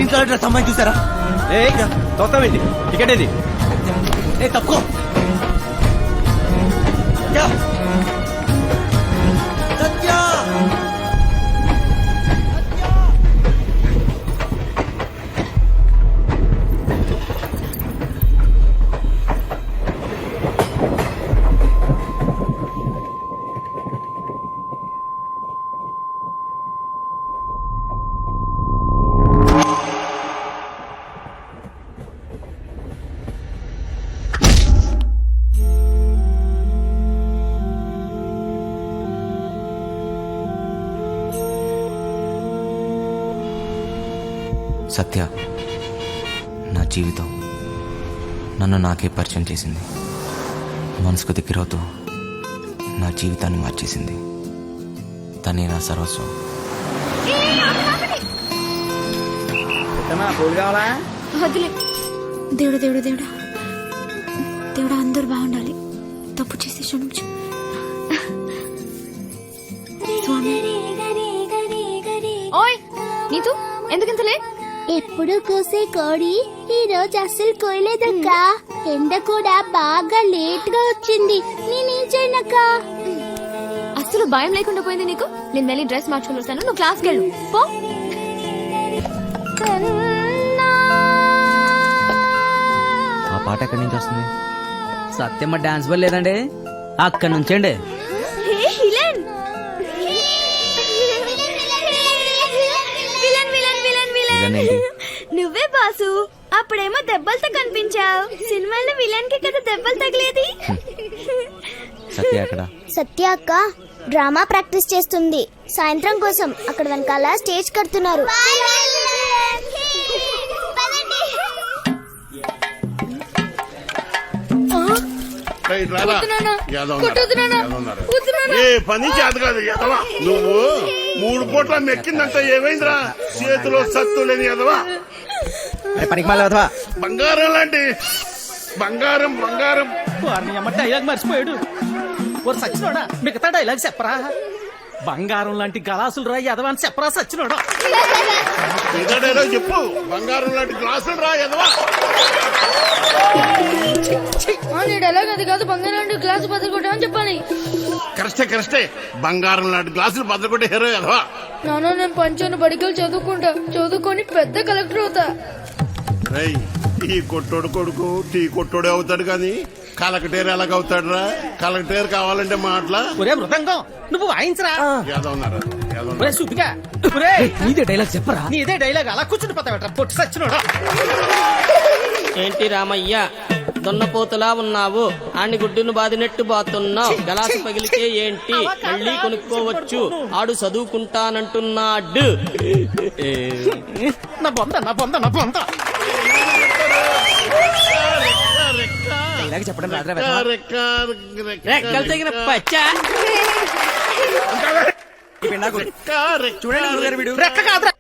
ఇంట్లో అమ్మాయి చూసారా? తొక్కవేంటి? టికెట్ ఏది? ఏ తప్పుకో. సత్య సత్య నా జీవితం నన్ను నాకే పరిచయం చేసింది. మనసుకు దగ్గరవుతూ నా జీవితాన్ని మార్చేసింది. తనే నా సర్వస్వం. కావాలా? వదిలే. దేవుడు దేవుడు దేవుడు దేవుడు, అందరూ బాగుండాలి. తప్పు చేసి క్షమించు స్వామి. ఓయ్ నీతు, ఎందుకింత లేట్? ఎప్పుడు కూసే కోడి ఈ రోజు అస్సలు కోయలేదక్క. ఎండ కూడా బాగా లేట్ గా వచ్చింది. నేనేం చేయనక్క? అసలు భయం లేకుండా పోయింది నీకు. నేను వెళ్ళి డ్రెస్ మార్చుకుని వస్తాను, నువ్వు క్లాస్కి వెళ్ళు పో. ఆ పాట ఎక్కడి నుంచి వస్తుంది? సత్యమ్మ డాన్స్ బల్ లేదండి, అక్కడి నుంచండి. ఇదేంటి? నువ్వే బాసు. అప్పుడేమో దెబ్బలతో కనిపించావు. సినిమాలో విలన్ కి కదా దెబ్బలు తగిలేది. సత్య ఎక్కడ? సత్య అక్క డ్రామా ప్రాక్టీస్ చేస్తుంది. సాయంత్రం కోసం అక్కడ వెనకాల స్టేజ్ కడుతున్నారు. ఏ పని చేత కాదు ఎదవా. నువ్వు 3 పూట్ల మెక్కిందంతా ఏమైందిరా? చేతిలో సత్తు లేని ఎదవా. పనికి మళ్ళీ వదవా. బంగారం లాంటి బంగారం బంగారం. డైలాగ్ మర్చిపోయాడు. ఓరు సచ్చినోడా, మిగతా డైలాగ్ చెప్పరా? బంగారం లాంటి గలాసులు రా ఎదవా అని చెప్పరా సచ్చినోడా? మిగతా డైలాగ్ చెప్పు. బంగారం లాంటి గ్లాసులు రా ఎదవా. డైలాగ్ అది కాదు, బంగారం లాంటి గ్లాసు బదులుకుంటామని చెప్పాలి. కరెక్టే. బంగారం లాంటి గ్లాసులు బద్దలుకుంటే హీరో ఎదవా. నాన్న, నేను పంచాను బడికలు చదువుకుంటా. చదువుకొని పెద్ద కలెక్టర్ అవుతా. రేయ్, ఈ కొట్టోడు కొడుకు టీ కొట్టోడే అవుతాడు కానీ కలెక్టర్ ఎలాగవుతాడు రా? కలెక్టర్ కావాలంటే మాటలా? ఒరే మృదంగం, నువ్వు వాయించరా. ఏదవున్నారా? ఒరే సుబ్బిగా, నీదే డైలాగ్ చెప్పరా. నీదే డైలాగ్ అలా కూర్చుని పోతావట పొట్టి సచ్చినోడా. ఏంటి రామయ్య, దున్నపోతులా ఉన్నావు. ఆని గుడ్డును బాదినట్టు బాతున్నావు. గలాసు పగిలితే ఏంటి, మళ్ళీ కొనుక్కోవచ్చు. ఆడు చదువుకుంటానంటున్నాడు. నా బొంద నా బొంద నా బొంద. డైలాగ్ చెప్పడం రాదురా. రెక్కలు తగిన పచ్చ. చూడండి రెక్క కాదురా.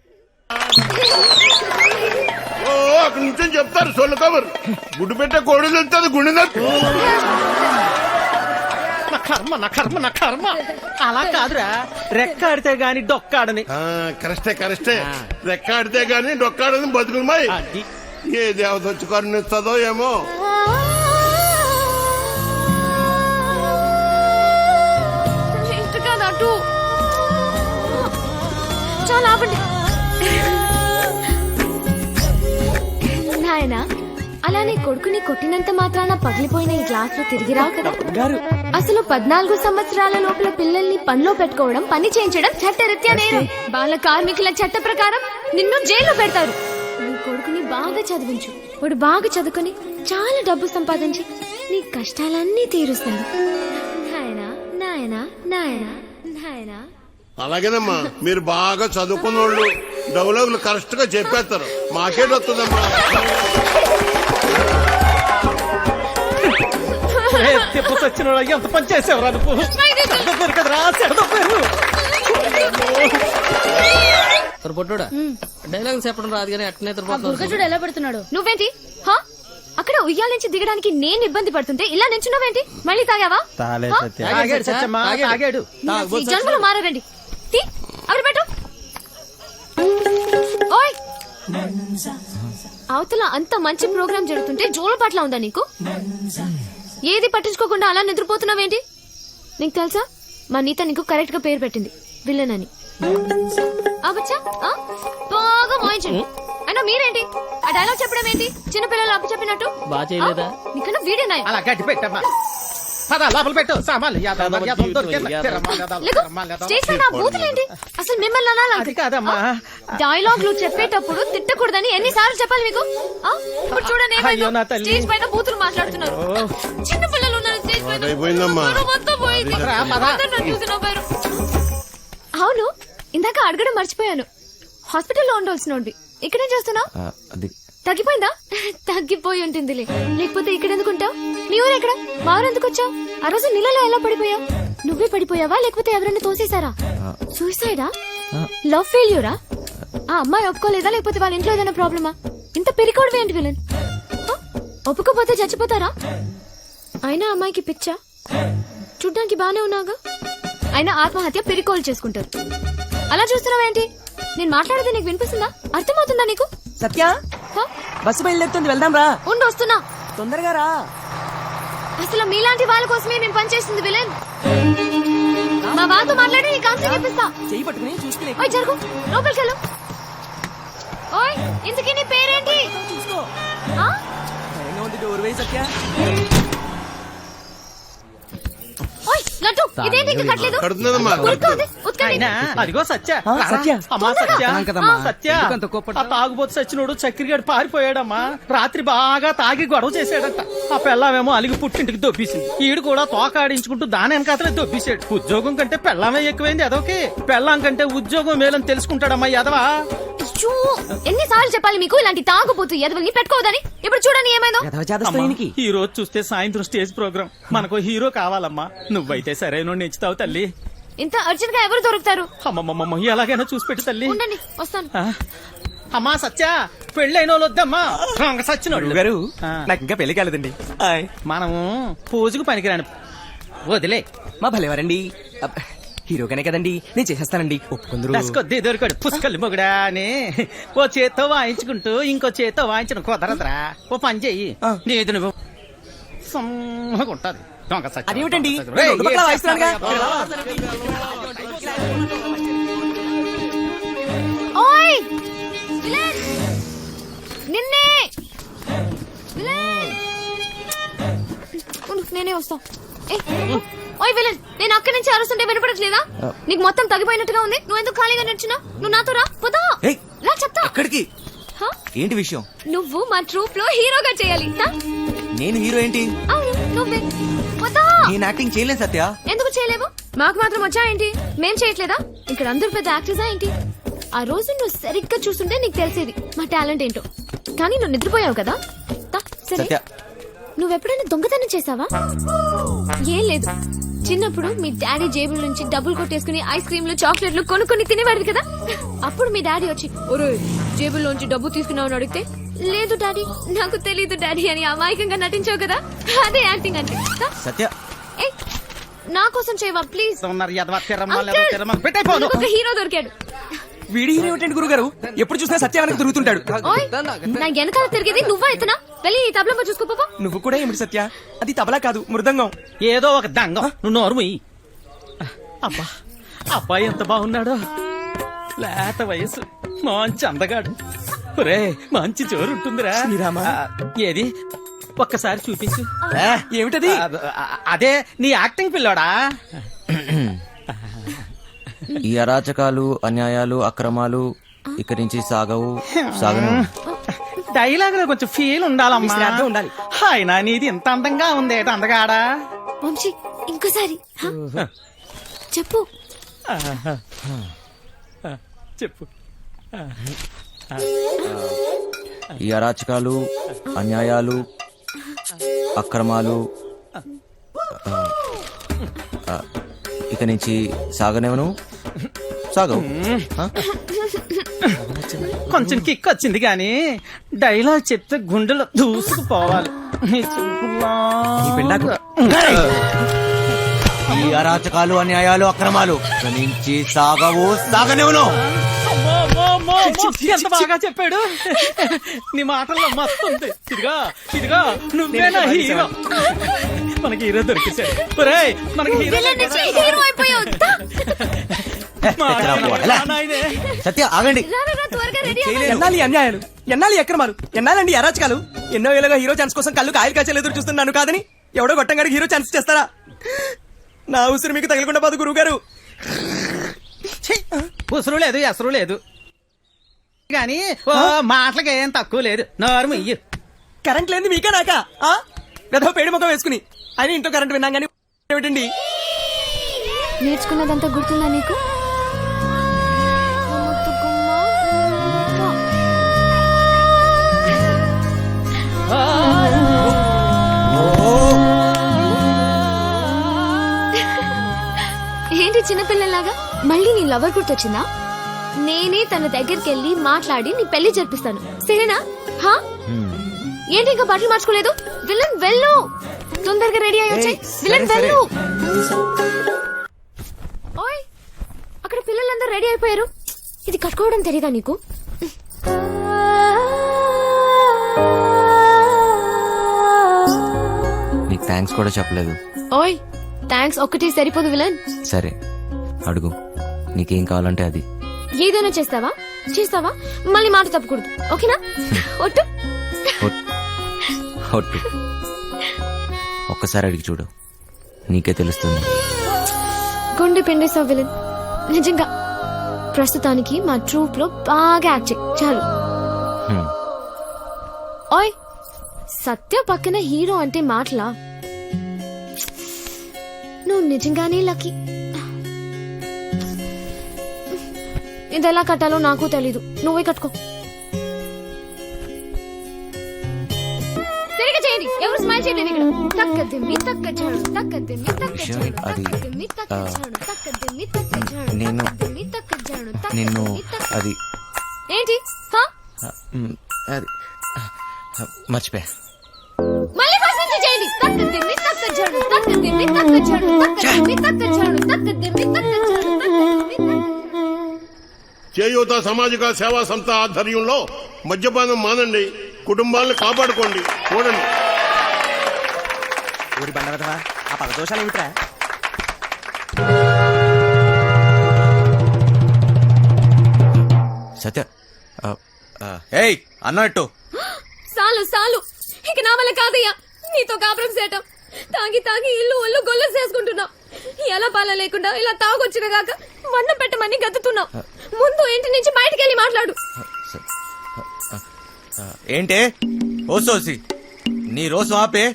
ఓ అక్కడి నుంచి చెప్తారు సొల్లు కబురు. గుడ్డు పెట్టే కోడి తెలుస్తుంది గుండె నొప్పి. నా కర్మ అలా కాదురా రెక్కాడితే గాని డొక్కాడని కరెస్టే రెక్కాడితే గాని డొక్కాడని బతుకులమాయి ఏ దేవత వచ్చి కరుణిస్తుందో ఏమో. ఇటు కాదు అటు. చాలా ఆపండి నాయనా. అలానే కొడుకుని కొట్టినంత మాత్రాన పగిలిపోయిన ఈ గ్లాసులు తిరిగి రావు కదా. అసలు 14 సంవత్సరాల లోపల పిల్లల్ని పనిలో పెట్టుకోవడం, పని చేయించడం చట్టరీత్యా నేరం. బాల కార్మికుల చట్ట ప్రకారం నిన్ను జైల్లో పెడతారు. నీ కొడుకుని బాగా చదివించు. వాడు బాగా చదువుకొని చాలా డబ్బు సంపాదించి నీ కష్టాలన్నీ తీరుస్తాడు. నాయనా నాయనా నాయనా నాయనా. అలాగేనమ్మా, మీరు బాగా చదువుకున్న వాళ్ళు డౌలగులు కరెక్ట్ గా చెప్పేస్తారు. మాకేటొస్తుందమ్మా. వచ్చిన ఎంత పని చేసేవరా నువ్వు? కదరా చెడదొప్పారు. పొట్టోడా డైలాగ్ చెప్పడం రాదు కానీ అట్నే చూడు ఎలా పెడుతున్నాడు. నువ్వేంటి హా? అక్కడ ఉయ్యాల నుంచి దిగడానికి నేను ఇబ్బంది పడుతుంటే ఇలా నించున్నావేంటి? మళ్ళీ తాగావా? ఈ జన్మలో మారారండి. తీ, అక్కడ పెట్టు. ఓయ్, అవతల అంత మంచి ప్రోగ్రామ్ జరుగుతుంటే జోల పట్ల ఉందా నీకు? ఏది పట్టించుకోకుండా అలా నిద్రపోతున్నావేంటి? నీకు తెలుసా, మా నీత నీకు కరెక్ట్ గా పేరు పెట్టింది, విలన్ అని. అబ్బచ్చా, బాగా మోయించండి. అయినా మీరేంటి ఆ డైలాగ్ చెప్పడం ఏంటి? చిన్నపిల్లలు అప్పు చెప్పినట్టు. బాగా చేయలేదా? నీకన్నా వీడే నాయం. అలా గట్టి పెట్టమ్మా. లోపల పెట్టు సామాన్లు. స్టేజ్ పైన బూతులేంటి? అసలు మిమ్మల్ని అనాలి కాదమ్మా. డైలాగ్లు చెప్పేటప్పుడు తిట్టకూడదని ఎన్నిసార్లు చెప్పాలి మీకు? ఇప్పుడు చూడండి ఏమైందో. స్టేజ్ పైన బూతులు మాట్లాడుతున్నారు. చిన్న పిల్లలు ఉన్నారు స్టేజ్ పైన. మొత్తం పోయింది. అందరూ చూసి నవ్వారు. అవును, ఇందాక అడగడం మర్చిపోయాను. హాస్పిటల్లో ఉండాల్సినోండి ఇక్కడేం చేస్తున్నావు? తగ్గిపోయిందా? తగ్గిపోయి ఉంటుందిలే, లేకపోతే ఇక్కడ ఎందుకుంటావు? నీ ఊరు ఎక్కడ? మా ఊరు ఎందుకు వచ్చావు? ఆ రోజు నీళ్ళలో ఎలా పడిపోయావు? నువ్వే పడిపోయావా లేకపోతే ఎవరైనా తోసేశారా? సూసైడా? లవ్ ఫెయిల్యూరా? ఆ అమ్మాయి ఒప్పుకోలేదా లేకపోతే వాళ్ళ ఇంట్లో ఏదైనా ప్రాబ్లమా? ఇంత పెరికోవడం ఏంటి విలన్? ఒప్పుకోపోతే చచ్చిపోతారా? అయినా అమ్మాయికి పిచ్చా? చూడ్డానికి బానే ఉన్నాగా. అయినా ఆత్మహత్య పెరికోలు చేసుకుంటారు. అలా చూస్తున్నావేంటి? నేను మాట్లాడేది నీకు వినిపిస్తుందా? అర్థమవుతుందా నీకు? సత్య, బస్సు బయలుదేరుతుంది, వెళ్దాం రా. ఉండు, వస్తున్నా. తొందరగా రా. అసలు మీలాంటి వాళ్ళ కోసమే నేను పనిచేస్తుంది విలన్. మా వాళ్ళతో మాట్లాడి నీ కాన్సెప్ట్ చెప్పిస్తా. చెయ్యి పట్టుకుని చూసుకునే. ఓయ్ జరుగు, లోపలికి వెళ్ళు. ఓయ్, ఇంతకీ నీ పేరేంటి? చూసుకో. ఆ? డోర్ వేయి సత్య. ఓయ్ లడ్డు, ఇదేంటి ఇంకా కట్టలేదు? కడుతున్నదమ్మా. ఉరుక్కోండి, ఉతకండి. అదిగో సత్య. అమ్మా సత్య, సత్య, ఆ తాగుబోతు సచ్చినోడు చక్రిగాడు పారిపోయాడమ్మా. రాత్రి బాగా తాగి గొడవ చేశాడంట. ఆ పెళ్ళామేమో అలిగి పుట్టింటికి దొబ్బేసింది. ఈడు కూడా తోకాడించుకుంటూ దాని వెనకాతలే దొబ్బేశాడు. ఉద్యోగం కంటే పెళ్ళామే ఎక్కువైంది అదొకే. పెళ్ళాం కంటే ఉద్యోగం మేలని తెలుసుకుంటాడమ్మా ఎదవా. ఎన్నిసార్లు చెప్పాలి మీకు ఇలాంటి తాగుబోతు ఎదవల్ని పెట్టుకోవద్దని? ఇప్పుడు చూడండి ఏమైందో. ఈ రోజు చూస్తే సాయంత్రం స్టేజ్ ప్రోగ్రామ్. మనకు హీరో కావాలమ్మా. నువ్వైతే సరైన నెచ్చుతావు తల్లి. ఇంత అర్జెంట్ గా ఎవరు దొరుకుతారు? అమ్మమ్మమ్మ, ఎలాగైనా చూసి పెట్టు తల్లి. ఉండండి, వస్తాను. అమ్మా సత్య, పెళ్ళైన వాళ్ళు వద్దమ్మా. సచ్చినోడు గారు, నాకు ఇంకా పెళ్లి కాలేదండి. మనము పూజకు పనికిరాను, వదిలే. మా భలేవారండి, హీరోగానే కదండి, నేను చేసేస్తానండి. ఒప్పుకుందరు దొరికాడు పుష్కలు మొగుడా అని. ఓ చేత్తో వాయించుకుంటూ ఇంకో చేత్తో వాయించిన కుదరదురా. ఓ పని చెయ్యి, నీది నువ్వు సమ్మగుంటది. దొంగ సత్య. అదేమిటండి? ఓయ్ విలన్, నిన్నే విలన్. నేనే వస్తా. ఓయ్ విలన్, నేను అక్కడి నుంచి అరుస్తుంటే వినపడట్లేదా? నీకు మొత్తం తగ్గిపోయినట్టుగా ఉంది. నువ్వు ఎందుకు ఖాళీగా నిల్చున్నావు? నువ్వు నాతో రా, పోదా రా, చెప్తా. ఎక్కడికి? ఏంటి విషయం? నువ్వు మా ట్రూప్ లో హీరోగా చేయాలి. నేను హీరో ఏంటి? అవును, నువ్వే. పోదా. నేను యాక్టింగ్ చేయలేను సత్య. ఎందుకు చేయలేవు? మాకు మాత్రం వచ్చా ఏంటి? మేం చేయట్లేదా? ఇక్కడ అందరూ పెద్ద యాక్టర్సా ఏంటి? ఆ రోజు నువ్వు సరిగ్గా చూస్తుంటే నీకు తెలిసేది మా టాలెంట్ ఏంటో. కానీ నువ్వు నిద్రపోయావు కదా. సరే, నువ్వెప్పుడైనా దొంగతనం చేసావా? ఏం లేదు, చిన్నప్పుడు మీ డాడీ జేబుల నుంచి డబ్బులు కొట్టేసుకుని ఐస్ క్రీమ్లు చాక్లెట్లు కొనుక్కొని తినేవాడు కదా. అప్పుడు మీ డాడీ వచ్చి ఒరే జేబుల్లోంచి డబ్బు తీసుకున్నావు అని అడిగితే లేదు డాడీ, నాకు తెలీదు డాడీ అని అమాయకంగా నటించావు కదా. అదే యాక్టింగ్ అంటే. సత్య, నా కోసం చేయవా ప్లీజ్ పెట్టైపోను ఒక హీరో దొరికాడు. వీడి హీరో ఏమిటండి గురుగారు? ఎప్పుడు చూసినా సత్యానికి తిరుగుతుంటాడు. ఓయ్ నా వెనకాల తిరిగేది నువ్వా ఇతనా? వెళ్ళి ఈ తబలంగా చూసుకోపో. నువ్వు కూడా ఏమిటి సత్య? అది తబలా కాదు, మృదంగం. ఏదో ఒక దంగం. నువ్వు నోరు ముయ్యి. అబ్బా అబ్బాయి ఎంత బాగున్నాడో. లేత వయసు, మంచి అందగాడు. ఒరే మంచి జోరు ఉంటుందిరా. శ్రీరామా. ఏది ఒక్కసారి చూపించు. ఏమిటది? అదే నీ యాక్టింగ్ పిల్లోడా. ఈ అరాచకాలు, అన్యాయాలు, అక్రమాలు ఇక్కడి నుంచి సాగను. డైలాగ్ లో కొంచెం ఫీల్ ఉండాలమ్మా. శ్రద్ధ ఉండాలి. అయినా నీది ఇంత అందంగా ఉంది. అందగాడా. వంశీ ఇంకోసారి చెప్పు. చెప్పు. ఈ అరాచకాలు, అన్యాయాలు, అక్రమాలు ఇక నుంచి సాగవు. కొంచెం కిక్ వచ్చింది కానీ డైలాగ్ చెప్తే గుండెలో దూసుకుపోవాలి. నీ చూపులా. ఈ అరాచకాలు, అన్యాయాలు, అక్రమాలు ఇక నుంచి సాగనివ్వను. ఎంత బాగా చెప్పాడు. నీ మాటల్లో మస్తు ఉంది. ఇదిగా నువ్వేనా హీరో. మనకి హీరో దొరికేశాడు. ఒరేయ్, మనకి హీరో హీరో అయిపోయావు. సత్య ఆగండి. త్వరగా రెడీ ఎన్నాలి అన్యాయాలు, ఎన్నాలి అక్రమాలు, ఎన్నాలండి అరాచకాలు. ఎన్నో ఏళ్ళగా హీరో ఛాన్స్ కోసం కళ్ళు కాయలు కాచేలు ఎదురు చూస్తున్నాను కాదని ఎవడో గొట్టంగాడికి హీరో ఛాన్స్ చేస్తారా? నా ఉసిరి మీకు తగలకుండా పోదు గురువు గారు. ఉసురు లేదు, ఎసరు లేదు కానీ మాటలకి ఏం తక్కువ లేదు. నోరు ముయ్యి. కరెంట్ లేని మీకే నాకా? గదో పేడి ముఖం వేసుకుని ఆయన ఇంట్లో కరెంట్ విన్నాం కానీ ఏమిటండి? నేర్చుకున్నదంతా గుర్తుందా నీకు? ఏంటి చిన్నపిల్లలాగా మళ్ళీ నీ లవర్ గుర్తొచ్చిందా? నేనే తన దగ్గరికి వెళ్ళి మాట్లాడి నీ పెళ్లి జరిపిస్తాను, సరేనా? ఏంటి ఇంకా బట్టలు మార్చుకోలేదు? విలన్ వెళ్ళు, తొందరగా రెడీ అయ్యి వచ్చాయి. విలన్ వెళ్ళు. ఓయ్ అక్కడ పిల్లలందరూ రెడీ అయిపోయారు. ఇది కట్టుకోవడం తెలీదా నీకు? నీకు థ్యాంక్స్ కూడా చెప్పలేదు. ఓయ్ థ్యాంక్స్ ఒక్కటి సరిపోదు విలన్. సరే అడుగు, నీకేం కావాలంటే అది. ఏదైనా చేస్తావా మళ్ళీ మాట తప్పకూడదు, ఓకేనా? ఒట్టు. ఒట్టు. ఒక్కసారి అడిగి చూడు, నీకే తెలుస్తుంది. గుండె పిండేసావు విలన్. నిజంగా ప్రస్తుతానికి మా ట్రూప్ లో బాగా యాక్ట్ చేయి చాలు. ఓయ్ సత్య పక్కన హీరో అంటే మాటలా? నువ్వు నిజంగానే లక్కీ. ఇది ఎలా కట్టాలో నాకు తెలీదు, నువ్వే కట్టుకో. సరిగా చేయండి, ఎవరు స్మైల్ చేయలేదు ఇక్కడ. తక్కదిమ్మి తక్కచాడు, తక్కదిమ్మి తక్కచాడు, తక్కదిమ్మి తక్కచాడు, తక్కదిమ్మి తక్కచాడు, తక్కదిమ్మి తక్కచాడు, నిన్ను అది ఏంటి? అది మర్చిపోయా. మళ్ళీ ఫస్ట్ నుంచి చేయండి. తక్కదిమ్మి తక్కచాడు, తక్కదిమ్మి తక్కచాడు, తక్కదిమ్మి తక్కచాడు, తక్కదిమ్మి తక్కచాడు, తక్కదిమ్మి. చేయూత సామాజిక సేవా సంస్థ ఆధ్వర్యంలో మద్యపానం మానండి, కుటుంబాలను కాపాడుకోండి. చూడండి. ఊరి బండవదవా ఆ పదదోషాలు ఏమిట్రా? సత్య ఏయ్ అన్నట్టు సాలు ఇక నా వల్ల కాదయ్యా నీతో కాపురం చేయటం. తాగి ఇల్లు ఒళ్ళు గొల్ల చేసుకుంటున్నావు. ఎలా పాల లేకుండా ఇలా తాగొచ్చిన గాక మన్నం పెట్టమని గతుతున్నావు. ముందు ఇంటి నుంచి బయటికి వెళ్ళి మాట్లాడు. ఏంటే ఓసోసి నీ రోజు ఆపే,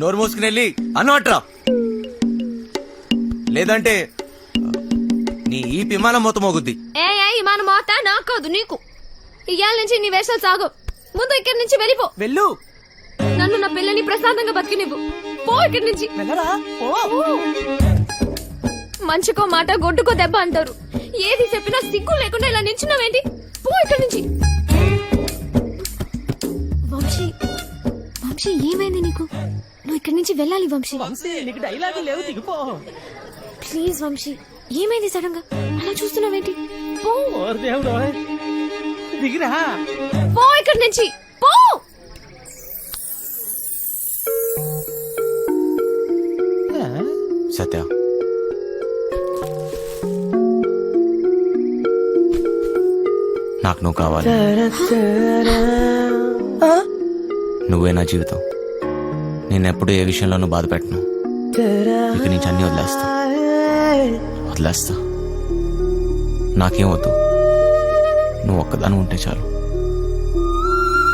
నోరు మూసుకుని వెళ్ళి అన్నట్రా, లేదంటే నీ ఈ విమానం మొత్తం మోగుద్ది. ఏ మన మోత నాకోదు నీకు. ఇవాళ నుంచి నీ వేషాలు సాగు. ముందు ఇక్కడి నుంచి వెళ్ళిపో. వెళ్ళు. నన్ను నా పిల్లని ప్రశాంతంగా బతికినివ్వు. పో ఇక్కడి నుంచి. మంచికో మాట గొడ్డుకో దెబ్బ అంటారు. ఏది చెప్పినా సిగ్గు లేకుండా ఇలా నించున్నావేంటి? పో ఇక్కడి నుంచి. వంశీ ఏమైంది నీకు? నువ్వు ఇక్కడి నుంచి వెళ్ళాలి వంశీ. నీకు డైలాగు లేవు, దిగిపో. ప్లీజ్ వంశీ, ఏమైంది సడన్ గా అలా చూస్తున్నావేంటి? పో ఓర్ దేవుడు, దిగిరా. పో ఇక్కడి నుంచి, పో. సత్య, నాకు నువ్వు కావాలి. నువ్వే నా జీవితం. నేనెప్పుడు ఏ విషయంలోనూ బాధ పెట్టను. ఇక నుంచి అన్ని వదిలేస్తా. నాకేం వద్దు, నువ్వు ఒక్కదాని ఉంటే చాలు.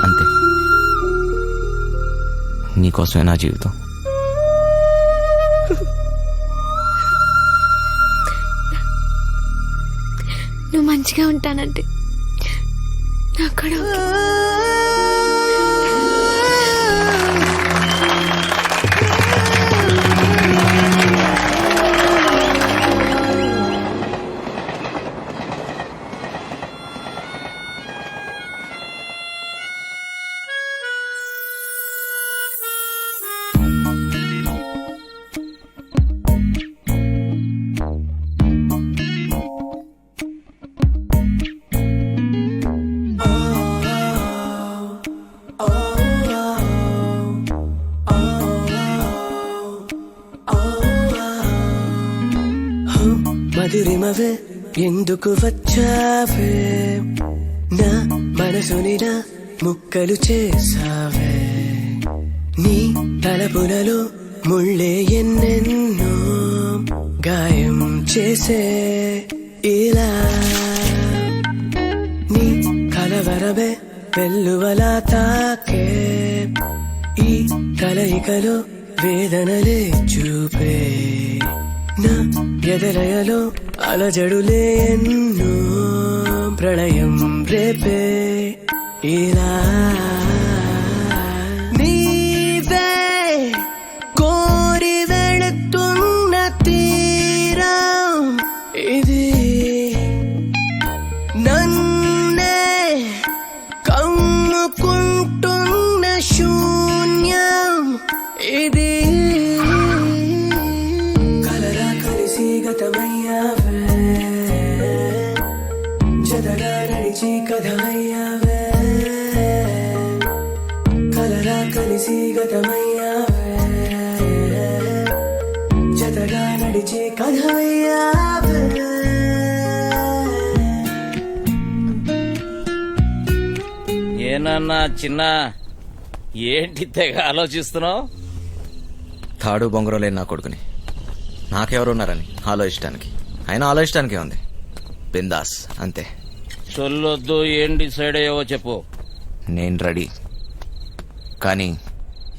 అంతే, నీకోసమే నా జీవితం. నువ్వు మంచిగా ఉంటానంటే నాకు కూడా ఓకే. మధురిమవే ఎందుకు వచ్చావే, నా మనసుని నా ముక్కలు చేసావే. నీ తలపులలో ముళ్ళే ఎన్నెన్నో గాయం చేసే ఇలా. నీ కలవరమే వెల్లువలా తాకే ఈ కలయికలో వేదనలే చూపే. నా ఎదలయలో అలజడులే ఎన్నో ప్రళయం రేపే ఇలా. నీవే కోరి వెళుతున్న తీరం ఇది, నన్నే కమ్ముకుంటున్న శూన్యం ఇది. గతమయ్యావే, జతగా నడిచి కథమయ్యావే. కలరా కలిసి గతమయ్యావే, జతగా నడిచి కథమయ్యావే. ఏనన్నా చిన్న, ఏంటి తెగ ఆలోచిస్తున్నావు? తాడు బొంగరం లేని నా కొడుకుని నాకెవరున్నారని ఆలోచించడానికి. అయినా ఆలోచించడానికే ఉంది. బిందాస్ అంతే. చొల్లొద్దు, ఏం డిసైడ్ అయ్యావో చెప్పు. నేను రెడీ, కానీ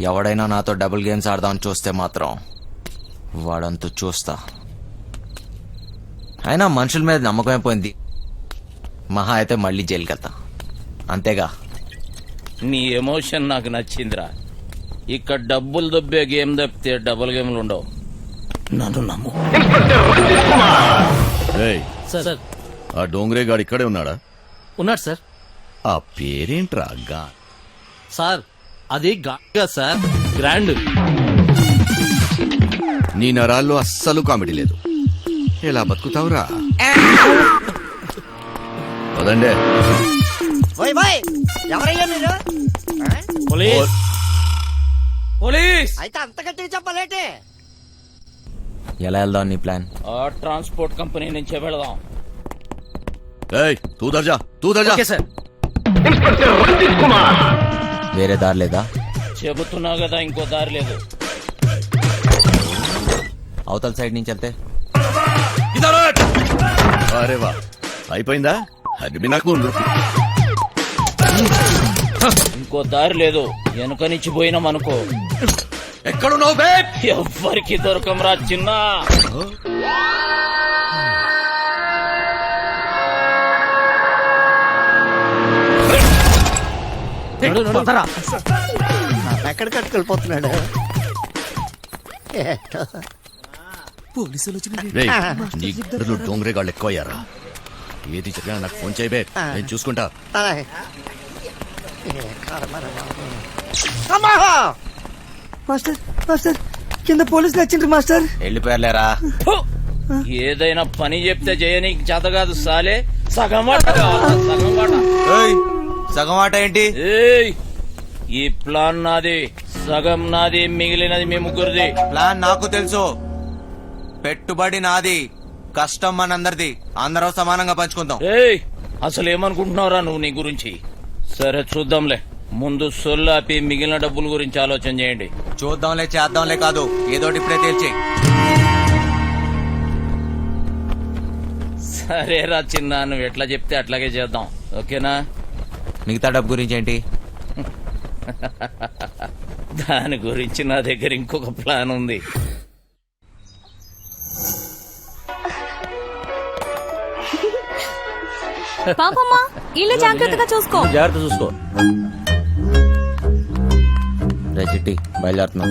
ఎవడైనా నాతో డబుల్ గేమ్స్ ఆడదామని చూస్తే మాత్రం వాడంతూ చూస్తా. అయినా మనుషుల మీద నమ్మకం అయిపోయింది. మహా అయితే మళ్ళీ జైలుకి వెళ్తా, అంతేగా. నీ ఎమోషన్ నాకు నచ్చిందిరా. ఇక్కడ డబ్బులు దొబ్బే గేమ్ తప్పితే డబుల్ గేమ్లు ఉండవు. నన్ను నమ్ము. సార్, ఆ డోంగ్రే గాడు ఇక్కడే ఉన్నాడా? ఉన్నాడు సార్. ఆ పేరేంట్రా? సార్ అది గా సార్, గ్రాండ్. నీ నరాల్లో అస్సలు కామెడీ లేదు. ఎలా బతుకుతావురా? పదండే. ఎవరయ్యా మీరు? పోలీస్ అయితే అంత గట్టిగా చెప్పలేటే. ఎలా వెళ్దాం నీ ప్లాన్? ఆ ట్రాన్స్పోర్ట్ కంపెనీ నుంచే వెళదాం. తూ దర్జా. సార్. వేరే దారి లేదా? చెబుతున్నా కదా, ఇంకో దారి లేదు. అవతల సైడ్ నుంచి వెళ్తే అరే వా, అయిపోయిందా? అది నాకు ఇంకో దారి లేదు. వెనుక నుంచి పోయినాం అనుకో, ఎక్కడున్నావు బే? ఎవ్వరికి దొరకంరా చిన్న. ఎక్కడ కట్టుకెళ్ళిపోతున్నాడు? పోలీసులు వచ్చిన నీ గదులు డోంగ్రే గాళ్ళు ఎక్కువ అయ్యారా? ఏది చెప్పినా నాకు ఫోన్ చేయబే, నేను చూసుకుంటా. మాస్టర్ మాస్టర్ కింద పోలీసులు వచ్చిండ్రు మాస్టర్. వెళ్ళిపోయారులేరా. ఫు! ఏదైనా పని చెప్తే చేయనీకి చేత కాదు సాలే. సగం వాట కావాలా? సగం వాట. సగం ఆట ఏంటి? ఏయ్, ఈ ప్లాన్ నాది, సగం నాది, మిగిలినది మీ ముగ్గురిది. ప్లాన్ నాకు తెలుసు. పెట్టుబడి నాది, కష్టం మనందరిది. అందరం సమానంగా పంచుకుందాం. ఏయ్, అసలు ఏమనుకుంటున్నావురా నువ్వు నీ గురించి? సరే చూద్దాంలే, ముందు సొల్లాపి మిగిలిన డబ్బుల గురించి ఆలోచన చేయండి. చూద్దాంలే చేద్దాంలే కాదు, ఏదోటి ఇప్పుడే తేల్చేయి. సరేరా చిన్న, నువ్వు ఎట్లా చెప్తే అట్లాగే చేద్దాం, ఓకేనా? మిగతా డబ్బు గురించి ఏంటి? దాని గురించి నా దగ్గర ఇంకొక ప్లాన్ ఉంది. పాపమ్మా ఇల్లు జాగ్రత్తగా చూసుకో. జాగ్రత్త చూసుకో. రే చిట్టి, బయలుదేరుతున్నాం.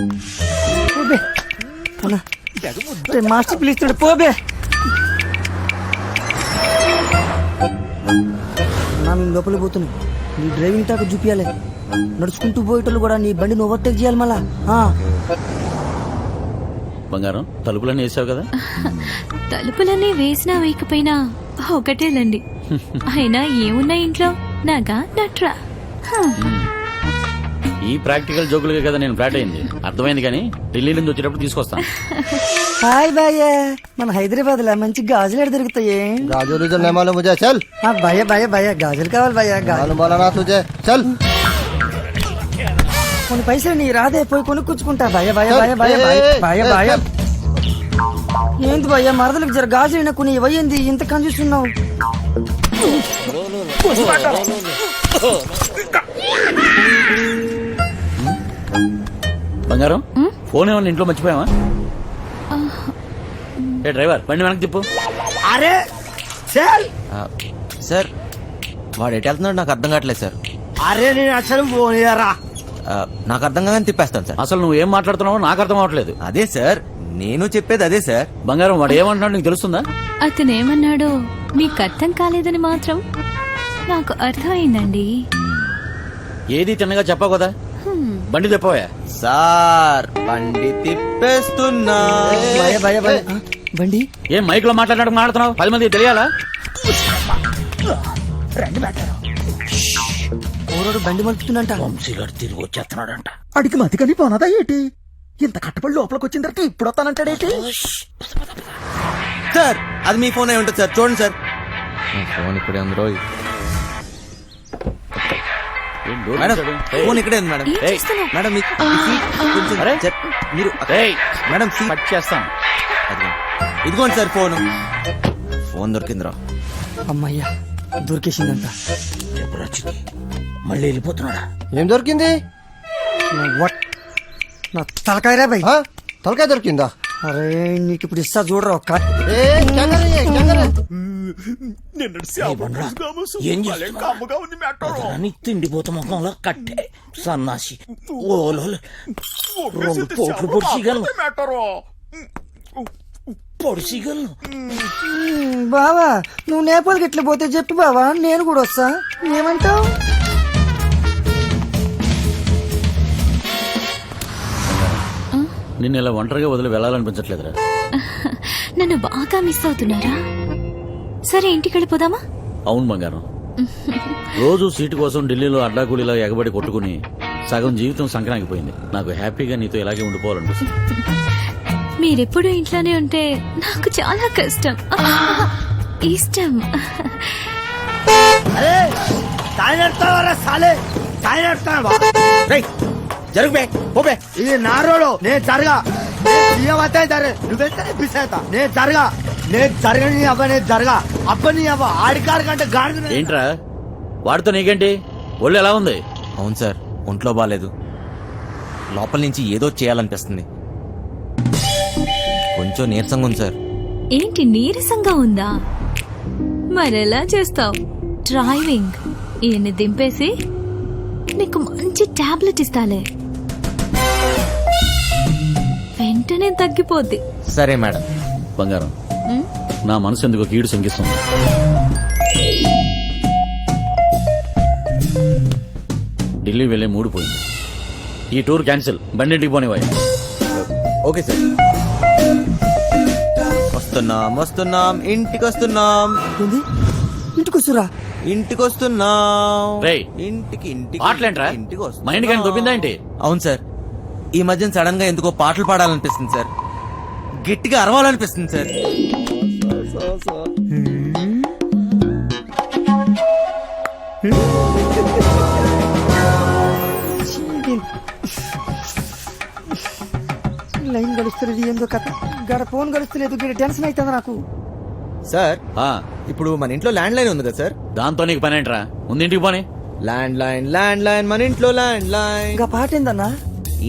మాస్టర్ పిలుస్తున్నాడు పోబే. నా మేము లోపలికి పోతున్నాం. నీ డ్రైవింగ్ టాక్ చూపించాలి. నడుచుకుంటూ పోయేటోళ్ళు కూడా నీ బండిని ఓవర్టేక్ చేయాలి మళ్ళా. బంగారం, తలుపులన్నీ వేసావు కదా? తలుపులన్నీ వేసినా వేయకపోయినా ఒకటేలండి. అయినా ఏమున్నా ఇంట్లో నాగా నట్రా. ఈ ప్రాక్టికల్ జోకులుగా కదా నేను ఫ్లాట్ అయింది, అర్థమైంది. కానీ ఢిల్లీ నుంచి వచ్చేటప్పుడు తీసుకొస్తాను. హాయ్ భయ్య, మన హైదరాబాద్ లో మంచి గాజులు ఎక్కడ దొరుకుతాయి? గాజులు ముజే చల్. భయ్య భయ్య భయ్య గాజులు కావాలి భయ్య. బోలనా తుజే చల్. కొన్ని పైసలు నీ రాదే, పోయి కొనుక్కుంటా. భయ భయ భయ భయ భయ భయ. ఏంటి భయ్య, మరదలకు జర గాజులు కొన్ని ఇవ్వయింది, ఇంత కనిపిస్తున్నావు. బంగారం, ఫోన్ ఏమన్నా ఇంట్లో మర్చిపోయావా? ఏ డ్రైవర్, బండి వెనక్కి తిప్పు. అరే సార్, వాడు ఎటు వెళ్తున్నాడు నాకు అర్థం కావట్లేదు సార్. అరే నేను అసలు పోనీయరా. నాకు అర్థం కాగానే తిప్పేస్తాను సార్. అసలు నువ్వు ఏం మాట్లాడుతున్నావో నాకు అర్థం అవట్లేదు. అదే సార్, నేను చెప్పేది అదే సార్. బంగారం, వాడు ఏమంటున్నాడు నీకు తెలుస్తుందా? అతనేమన్నాడో మీకు అర్థం కాలేదని మాత్రం నాకు అర్థమైందండి. ఏది తిన్నగా చెప్పావు కదా, బండి తిప్పవా? సార్, బండి తిప్పేస్తున్నా. భయ భయ భయ. బండి ఏం మైక్ లో మాట్లాడుతున్నావు? 10 మంది తెలియాలా? ఊరోడు బండి మలుపుతుందంట. వంశీగాడు తిరిగి వచ్చేస్తున్నాడంట. అడిగి మతికని పోనదా ఏంటి? ఇంత కట్టబడి లోపలికి వచ్చిన తర్వాత ఇప్పుడు వస్తానంటాడేంటి? సార్, అది మీ ఫోన్ అయి ఉంటుంది సార్, చూడండి సార్. ఫోన్ ఇక్కడే ఉంది రోయ్. మేడం, ఫోన్ ఇక్కడే ఉంది మేడం. ఏం చేస్తున్నావ్? మేడం మీ సీట్ కొంచెం అరే, మీరు మేడం సీట్ కట్ చేస్తాను. ఇదిగోండి సార్ ఫోన్. ఫోన్ దొరికిందిరా. అమ్మయ్యా, దొరికేసిందంట. మళ్ళీ వెళ్ళిపోతున్నాడా? ఏం దొరికింది? నా తలకాయరా భయ్. తలకాయ దొరికిందా? అరే నీకు ఇప్పుడు ఇస్తా చూడరా ఒక్క. తిండిపోత ముఖంలో కట్టే సన్నాసి ఓలో 2 పోట్లు పొడిసిగలను. బావా, నువ్వు నేపాల్కి ఎట్లా పోతే చెప్పు బావా, నేను కూడా వస్తా. ఏమంటావు? నిన్ను ఇలా ఒంటరిగా వదిలి వెళ్ళాలనిపించట్లేదురా. నన్ను బాగా మిస్ అవుతున్నారా? సరే ఇంటికి వెళ్ళిపోదామా? అవును బంగారం, రోజు సీటు కోసం ఢిల్లీలో అడ్డాకూలీలా ఎగబడి కొట్టుకుని సగం జీవితం సంక్రాంతిపోయింది. నాకు హ్యాపీగా నీతో ఇలాగే ఉండిపోవాలనిపిస్తుంది. మీరెప్పుడు ఇంట్లోనే ఉంటే నాకు చాలా కష్టం, ఇష్టం. అరే తాయినెడతావరా సాలే, తాయినెడతావా? జరుగుబే పోబే. ఇది నా రోడ్, నేను జరగా. నువ్వెంత పిసేత నేను జరగా. నేను జరగని అవ్వ, నేను జరగా. అబ్బని అవ్వ ఆడికాడు కంటే గాడి. ఏంట్రా వాడితో నీకేంటి? ఒళ్ళు ఎలా ఉంది? అవును సార్, ఒంట్లో బాగాలేదు. లోపల నుంచి ఏదో చేయాలనిపిస్తుంది. కొంచెం నీరసంగా ఉంది సార్. ఏంటి నీరసంగా ఉందా? మరెలా చేస్తావు? డ్రైవింగ్ ఈయన్ని దింపేసి నీకు మంచి టాబ్లెట్ ఇస్తాలే, వెంటనే తగ్గిపోద్ది. సరే మేడం. బంగారం, నా మనసు ఎందుకు కీడు శంకిస్తుంది. ఢిల్లీ వెళ్లే మూడు పోయింది. ఈ టూర్ క్యాన్సిల్, బండింటికి పోనివ్వాలి. Okay sir. వస్తున్నాం ఇంటికి వస్తున్నాం. ఇంటికి వస్తురా? ఇంటికి వస్తున్నాం. రేయ్, ఇంటికి ఇంటికి పాటలేంట్రా? ఇంటికి వస్తున్నాం. మైండ్ కానీ దొబ్బిందా ఏంటి? అవును సార్, ఈ మధ్యన సడన్ గా ఎందుకో పాటలు పాడాలనిపిస్తుంది సార్, గట్టిగా అరవాలనిపిస్తుంది సార్. లైన్ గడుస్తున్నది ఏందో కథ, గడ ఫోన్ గడుస్తలేదు, గడ టెన్షన్ అవుతుంది నాకు. సార్ ఆ, ఇప్పుడు మన ఇంట్లో ల్యాండ్ లైన్ ఉంది కదా సార్? దాంతో నీకు పని ఏంట్రా? ముందు ఇంటికి పోనీ. ల్యాండ్ లైన్ మన ఇంట్లో ల్యాండ్ లైన్. ఇంకా పాట ఏందన్నా?